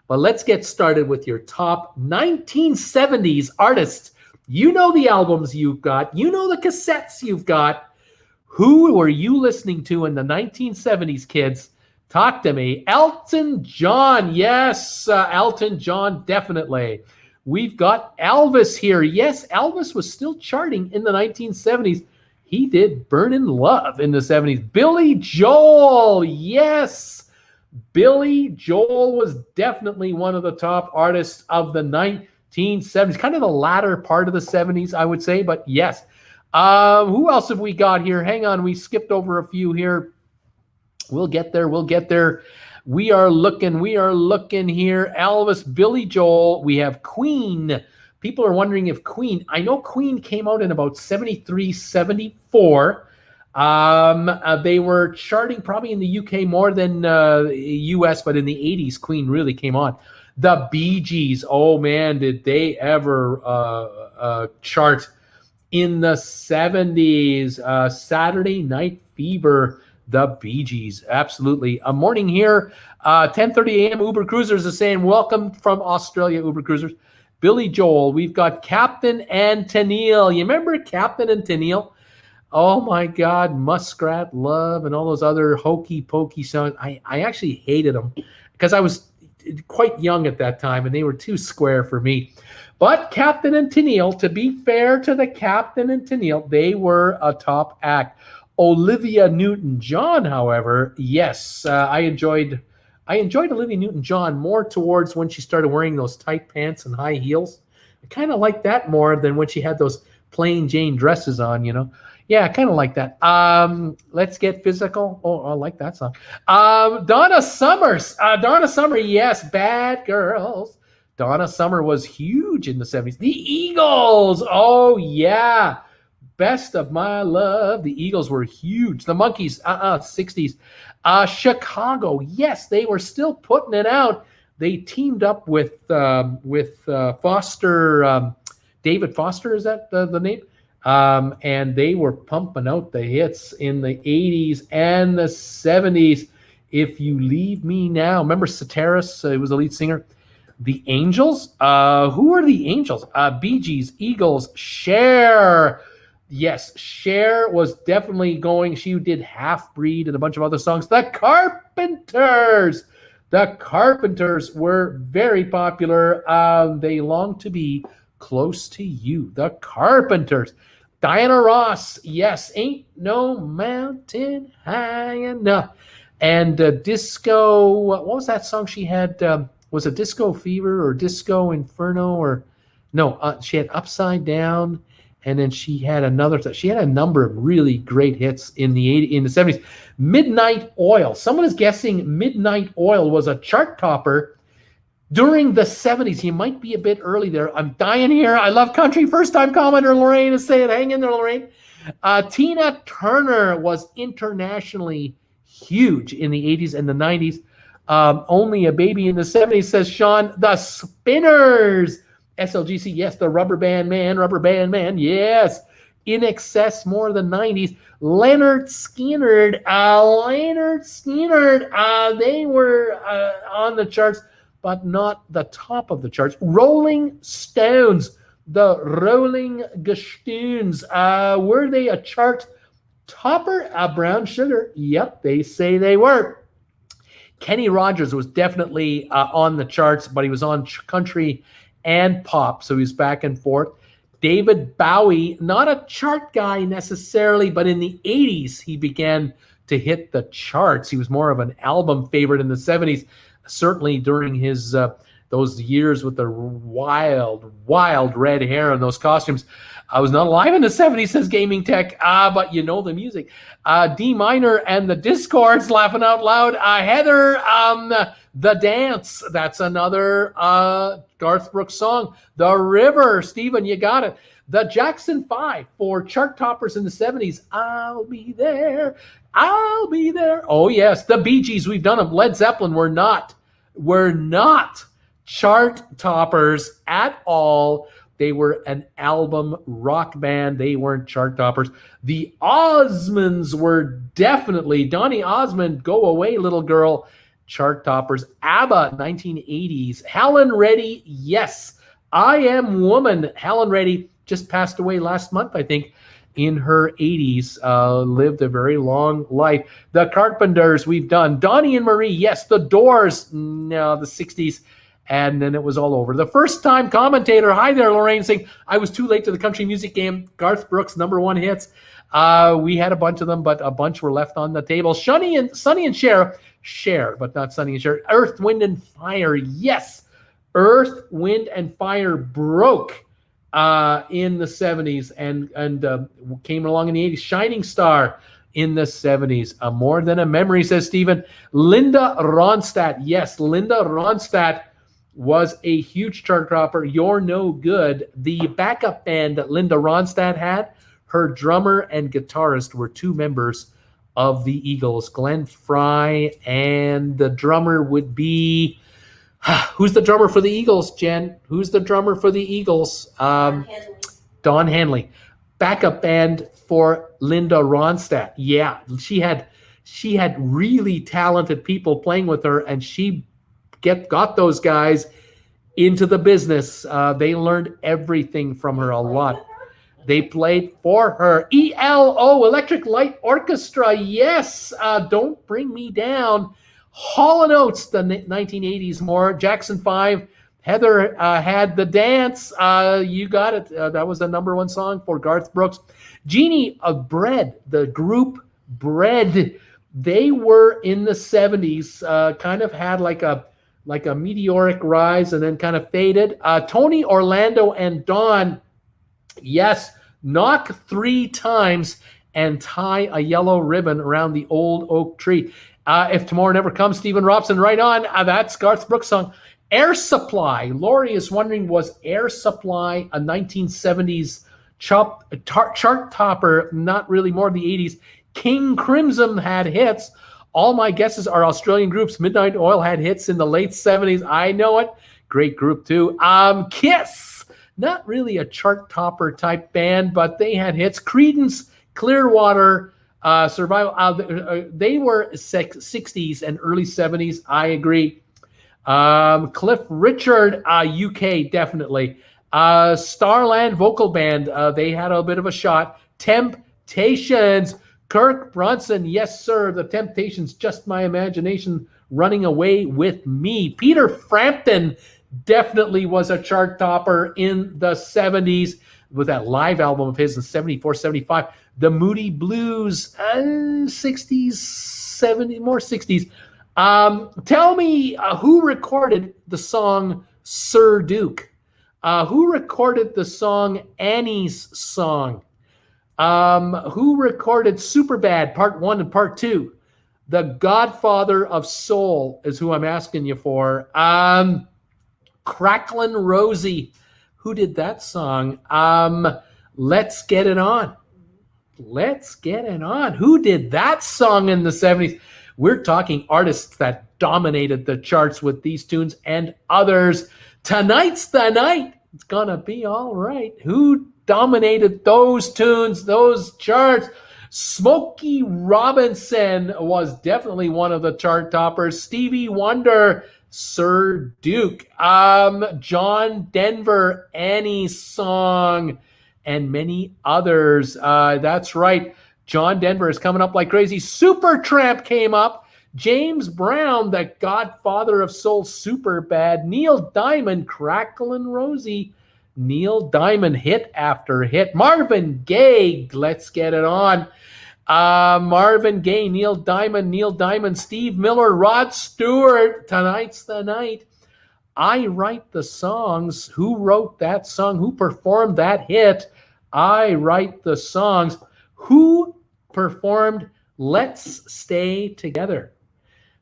But let's get started with your top 1970s artists. You know the albums you've got. You know the cassettes you've got. Who were you listening to in the 1970s, kids? Talk to me. Elton John. Yes, Elton John, definitely. We've got Elvis here. Yes, Elvis was still charting in the 1970s. He did Burnin' Love in the 70s. Billy Joel. Yes. Billy Joel was definitely one of the top artists of the 1970s. Kind of the latter part of the 70s, I would say, but yes. Who else have we got here? Hang on, we skipped over a few here. We'll get there. We are looking here. Elvis, Billy Joel. We have Queen. People are wondering if Queen, I know Queen came out in about 73, 74. They were charting probably in the UK more than US, but in the 80s, Queen really came on. The Bee Gees. Oh man, did they ever chart in the 70s. Saturday Night Fever, the Bee Gees. Absolutely. A morning here, 10:30 a.m. Uber Cruisers is saying, welcome from Australia, Uber Cruisers. Billy Joel. We've got Captain and Tennille. You remember Captain and Tennille? Oh my God, Muskrat Love and all those other hokey pokey songs. I actually hated them because I was quite young at that time and they were too square for me. But Captain and Tennille, to be fair to the Captain and Tennille, they were a top act. Olivia Newton-John, however, yes, I enjoyed Olivia Newton-John more towards when she started wearing those tight pants and high heels. I kind of like that more than when she had those plain Jane dresses on, you know. Yeah, I kind of like that. Let's Get Physical. Oh, I like that song. Donna Summer, yes, Bad Girls. Donna Summer was huge in the 70s. The Eagles, oh yeah. Best of My Love. The Eagles were huge. The Monkees, 60s. Chicago, yes, they were still putting it out. They teamed up with Foster, David Foster, is that the name? And they were pumping out the hits in the 80s and the 70s. If You Leave Me Now. Remember Soteris? He was the lead singer. The Angels? Who are the Angels? Bee Gees, Eagles, Cher. Yes, Cher was definitely going. She did Half Breed and a bunch of other songs. The Carpenters. The Carpenters were very popular. They long to be close to you. The Carpenters. Diana Ross, yes, ain't no mountain high enough. And Disco, what was that song she had? Was it Disco Fever or Disco Inferno? Or no, she had Upside Down. And then she had she had a number of really great hits in the 70s. Midnight Oil. Someone is guessing Midnight Oil was a chart topper during the 70s. He might be a bit early there. I'm dying here. I love country. First time commenter Lorraine is saying, hang in there, Lorraine. Tina Turner was internationally huge in the 80s and the 90s. Only a baby in the 70s, says Sean. The Spinners. SLGC, yes. The Rubber Band Man, yes. In Excess, more than 90s. Leonard Skinner, they were on the charts, but not the top of the charts. Rolling Stones, the Rolling Stones, were they a chart topper? Brown Sugar, yep, they say they were. Kenny Rogers was definitely on the charts, but he was on country and pop, so he's back and forth. David Bowie, not a chart guy necessarily, but in the 80s, he began to hit the charts. He was more of an album favorite in the 70s, certainly during his those years with the wild red hair and those costumes. I was not alive in the 70s, says Gaming Tech, but you know the music. D Minor and the Discords, laughing out loud. Heather, The Dance, that's another Garth Brooks song. The River, Stephen, you got it. The Jackson 5 for chart toppers in the 70s. I'll be there. Oh, yes. The Bee Gees, we've done them. Led Zeppelin were not chart toppers at all. They were an album rock band. They weren't chart toppers. The Osmonds were definitely, Donny Osmond, Go Away Little Girl, chart toppers. ABBA, 1980s. Helen Reddy, yes. I Am Woman. Helen Reddy just passed away last month, I think, in her 80s. Lived a very long life. The Carpenters, we've done. Donnie and Marie, yes. The Doors, no, the 60s. And then it was all over. The first time commentator, hi there, Lorraine, saying, I was too late to the country music game. Garth Brooks, #1 hits. We had a bunch of them, but a bunch were left on the table. Sonny and Cher, but not Sonny and Cher. Earth, Wind, and Fire, yes. Earth, Wind, and Fire broke in the 70s and came along in the 80s. Shining Star in the 70s. More Than a Memory, says Stephen. Linda Ronstadt, yes. Linda Ronstadt was a huge chart topper. You're No Good. The backup band that Linda Ronstadt had, her drummer and guitarist were two members of the Eagles, Glenn Frey, and the drummer would be, who's the drummer for the Eagles, Jen? Who's the drummer for the Eagles? Don Henley. Backup band for Linda Ronstadt. Yeah, she had really talented people playing with her, and she got those guys into the business. They learned everything from her, a lot. They played for her. ELO, Electric Light Orchestra, yes. Don't Bring Me Down. Hall & Oates, the 1980s more. Jackson 5. Heather had The Dance. You got it. That was the #1 song for Garth Brooks. Genie of Bread, the group Bread. They were in the 70s, kind of had like a meteoric rise and then kind of faded. Tony, Orlando, and Dawn, yes. Knock 3 times and tie a yellow ribbon around the old oak tree. If Tomorrow Never Comes, Stephen Robson, right on. That's Garth Brooks' song. Air Supply. Lori is wondering, was Air Supply a 1970s chart topper? Not really, more of the 80s. King Crimson had hits. All my guesses are Australian groups. Midnight Oil had hits in the late 70s. I know it. Great group, too. Kiss. Not really a chart topper type band, but they had hits. Creedence Clearwater Survival. They were 60s and early 70s. I agree. Cliff Richard, UK, definitely. Starland Vocal Band, they had a bit of a shot. Temptations, Kirk Brunson, yes, sir. The Temptations, Just My Imagination, Running Away with Me. Peter Frampton definitely was a chart topper in the 70s with that live album of his in 74, 75. The Moody Blues, 60s, 70s, more 60s. Tell me who recorded the song Sir Duke? Who recorded the song Annie's Song? Who recorded Superbad Part 1 and Part 2? The Godfather of Soul is who I'm asking you for. Cracklin' Rosie. Who did that song? Let's Get It On. Let's Get It On. Who did that song in the 70s? We're talking artists that dominated the charts with these tunes and others. Tonight's the night. It's gonna be all right. Who dominated those tunes, those charts? Smokey Robinson was definitely one of the chart toppers. Stevie Wonder, Sir Duke. John Denver, Annie's Song, and many others. That's right. John Denver is coming up like crazy. Supertramp came up. James Brown, the Godfather of Soul, Superbad. Neil Diamond, Cracklin' Rosie. Neil Diamond, hit after hit. Marvin Gaye, Let's Get It On. Marvin Gaye, Neil Diamond, Steve Miller, Rod Stewart, Tonight's the Night. I Write the Songs. Who wrote that song? Who performed that hit? I Write the Songs. Who performed Let's Stay Together?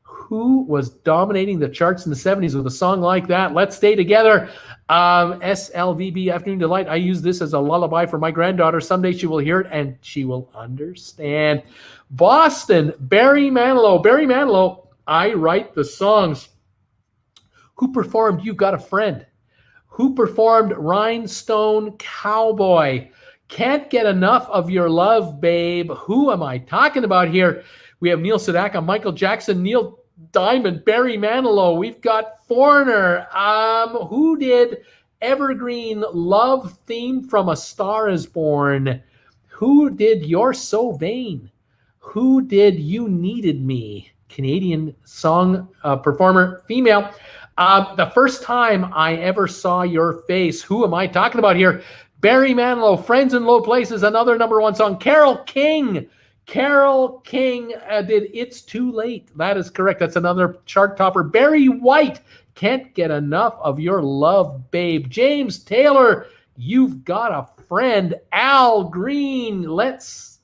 Who was dominating the charts in the 70s with a song like that? Let's Stay Together. SLVB Afternoon Delight. I use this as a lullaby for my granddaughter. Someday she will hear it and she will understand. Boston, Barry Manilow. Barry Manilow, I Write the Songs. Who performed You Got a Friend? Who performed Rhinestone Cowboy? Can't Get Enough of Your Love, Babe. Who am I talking about here? We have Neil Sedaka, Michael Jackson, Neil Diamond, Barry Manilow. We've got Foreigner. Who did Evergreen Love Theme from A Star Is Born? Who did You're So Vain? Who did You Needed Me? Canadian song performer, female. The first time I ever saw your face. Who am I talking about here? Barry Manilow, Friends in Low Places, another #1 song. Carole King. Carole King did It's Too Late. That is correct. That's another chart topper. Barry White, Can't Get Enough of Your Love, Babe. James Taylor, You've Got a Friend. Al Green, Let's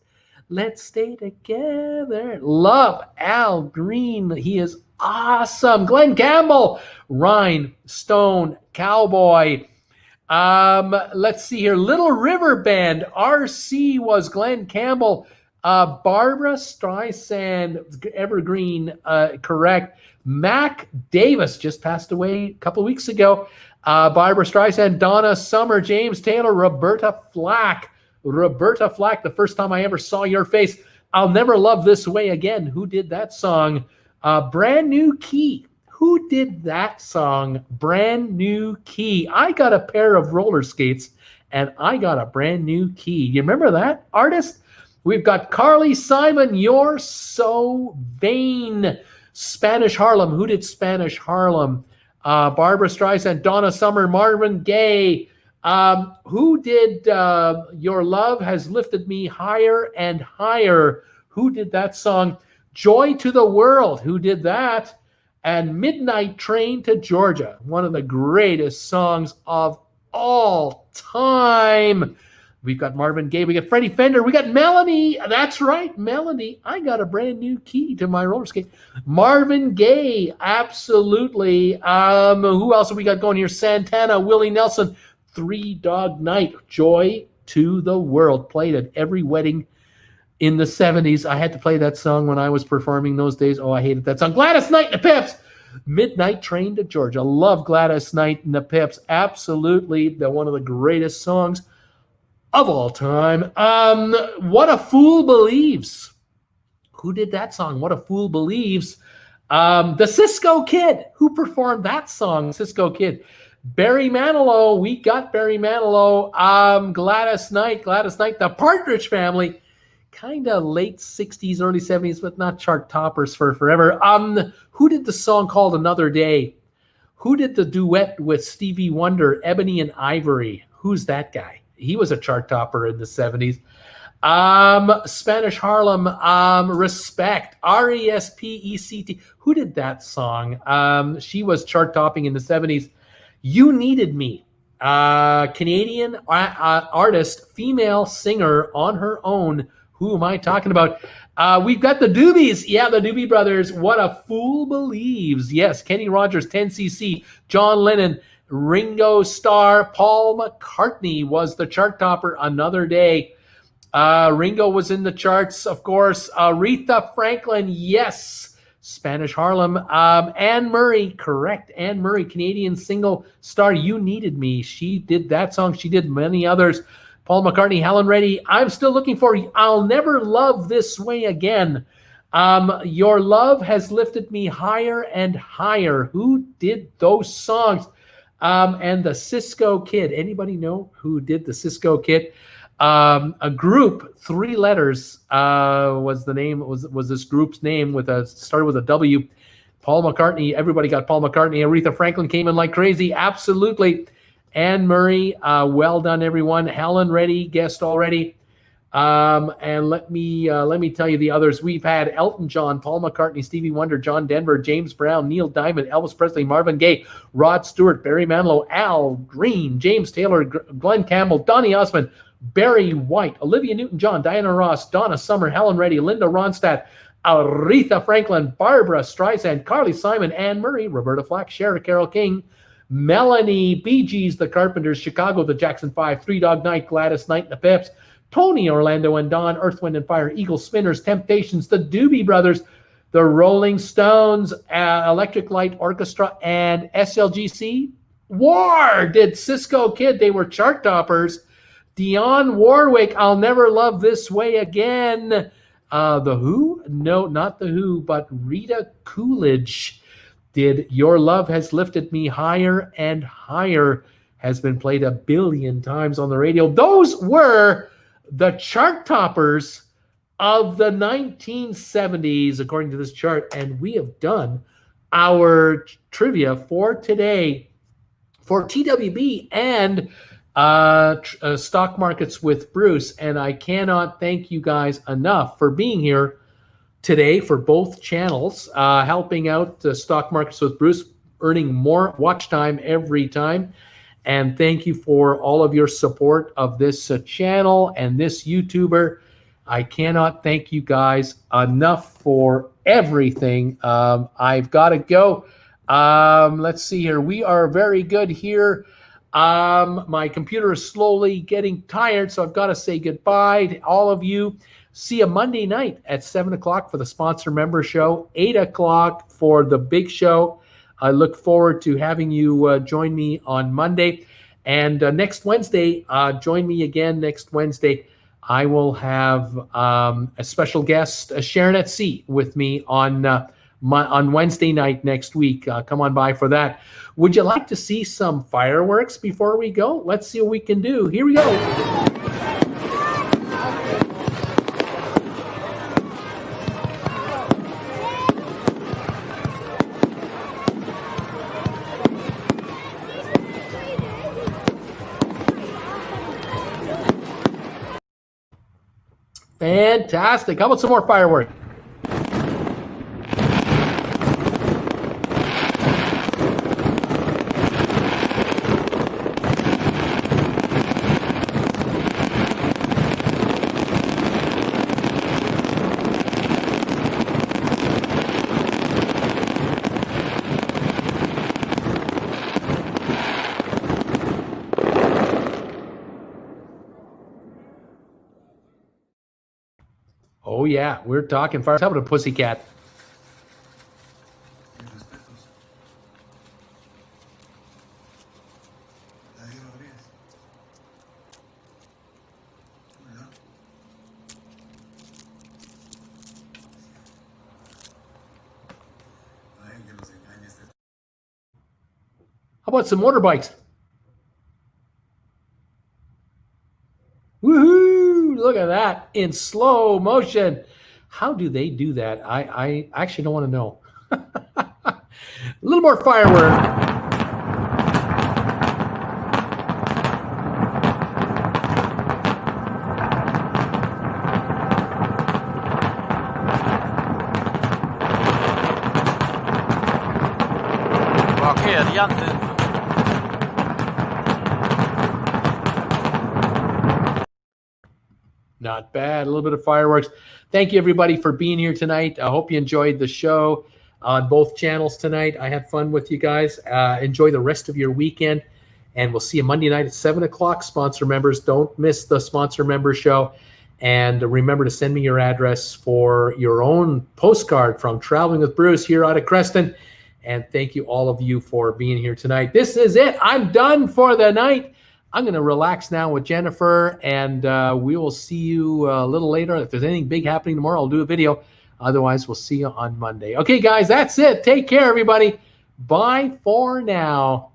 Stay Together. Love Al Green. He is awesome. Glenn Campbell, Rhinestone Cowboy. Let's see here. Little River Band. RC was Glenn Campbell. Barbara Streisand, Evergreen, correct. Mac Davis just passed away a couple of weeks ago. Barbara Streisand, Donna Summer, James Taylor, Roberta Flack. Roberta Flack, the first time I ever saw your face. I'll Never Love This Way Again. Who did that song? Brand New Key. Who did that song? Brand New Key. I got a pair of roller skates and I got a brand new key. You remember that artist? We've got Carly Simon, You're So Vain. Spanish Harlem. Who did Spanish Harlem? Barbara Streisand, Donna Summer, Marvin Gaye. Who did Your Love Has Lifted Me Higher and Higher? Who did that song? Joy to the World. Who did that? And Midnight Train to Georgia. One of the greatest songs of all time. We've got Marvin Gaye. We got Freddie Fender. We got Melanie. That's right, Melanie. I got a brand new key to my roller skate. Marvin Gaye. Absolutely. Who else have we got going here? Santana, Willie Nelson. Three Dog Night. Joy to the World. Played at every wedding in the 70s. I had to play that song when I was performing those days. Oh, I hated that song. Gladys Knight and the Pips. Midnight Train to Georgia. Love Gladys Knight and the Pips. Absolutely. They're one of the greatest songs of all time. What a Fool Believes. Who did that song? What a Fool Believes. The Cisco Kid. Who performed that song? Cisco Kid. Barry Manilow. We got Barry Manilow. Gladys Knight. The Partridge Family. kind of late 60s, early 70s, but not chart toppers for forever. Who did the song called Another Day? Who did the duet with Stevie Wonder, Ebony and Ivory? Who's that guy? He was a chart topper in the 70s. Spanish Harlem, Respect, Respect. Who did that song? She was chart topping in the 70s. You Needed Me, Canadian artist, female singer on her own. Who am I talking about? We've got the Doobies. Yeah, the Doobie Brothers. What a Fool Believes. Yes, Kenny Rogers, 10cc, John Lennon, Ringo Starr, Paul McCartney was the chart topper. Another Day. Ringo was in the charts, of course. Aretha Franklin, yes. Spanish Harlem. Anne Murray, correct. Anne Murray, Canadian single star, You Needed Me. She did that song. She did many others. Paul McCartney, Helen Reddy. I'm still looking for I'll Never Love This Way Again. Your Love Has Lifted Me Higher and Higher. Who did those songs? And the Cisco Kid. Anybody know who did the Cisco Kid? A group, 3 letters was the name, was this group's name, started with a W. Paul McCartney, everybody got Paul McCartney. Aretha Franklin came in like crazy, absolutely. Anne Murray, well done, everyone. Helen Reddy, guessed already. And let me tell you the others. We've had Elton John, Paul McCartney, Stevie Wonder, John Denver, James Brown, Neil Diamond, Elvis Presley, Marvin Gaye, Rod Stewart, Barry Manilow, Al Green, James Taylor, Glenn Campbell, Donny Osmond, Barry White, Olivia Newton-John, Diana Ross, Donna Summer, Helen Reddy, Linda Ronstadt, Aretha Franklin, Barbara Streisand, Carly Simon, Anne Murray, Roberta Flack, Cher, Carole King, Melanie, Bee Gees, The Carpenters, Chicago, The Jackson 5, Three Dog Night, Gladys Knight and the Pips, Tony, Orlando and Dawn, Earth, Wind and Fire, Eagle Spinners, Temptations, The Doobie Brothers, The Rolling Stones, Electric Light Orchestra, and SLGC. War did Cisco Kid. They were chart toppers. Dionne Warwick, I'll Never Love This Way Again. The Who? No, not The Who, but Rita Coolidge did Your Love Has Lifted Me Higher and Higher. Has been played 1 billion times on the radio. Those were the chart toppers of the 1970s, according to this chart. And we have done our trivia for today for TWB and Stock Markets with Bruce. And I cannot thank you guys enough for being here today for both channels, helping out Stock Markets with Bruce, earning more watch time every time. And thank you for all of your support of this channel and this YouTuber. I cannot thank you guys enough for everything. I've got to go. Let's see here. We are very good here. My computer is slowly getting tired, so I've got to say goodbye to all of you. See you Monday night at 7 o'clock for the sponsor member show, 8 o'clock for the big show. I look forward to having you join me on Monday. And next Wednesday, join me again next Wednesday. I will have a special guest, Sharon at Sea, with me on Wednesday night next week. Come on by for that. Would you like to see some fireworks before we go? Let's see what we can do. Here we go. Fantastic. How about some more fireworks? Oh, yeah, we're talking fire. How about a pussycat? How about some motorbikes? Woohoo! Look at that. in slow motion. How do they do that? I actually don't want to know. A little more firework. Markerar egentligen. Not bad. A little bit of fireworks. Thank you, everybody, for being here tonight. I hope you enjoyed the show on both channels tonight. I had fun with you guys. Enjoy the rest of your weekend, and we'll see you Monday night at 7 o'clock. Sponsor members, don't miss the sponsor member show. And remember to send me your address for your own postcard from Traveling with Bruce here out of Creston. And thank you, all of you, for being here tonight. This is it. I'm done for the night. I'm going to relax now with Jennifer, and we will see you a little later. If there's anything big happening tomorrow, I'll do a video. Otherwise, we'll see you on Monday. Okay, guys, that's it. Take care, everybody. Bye for now.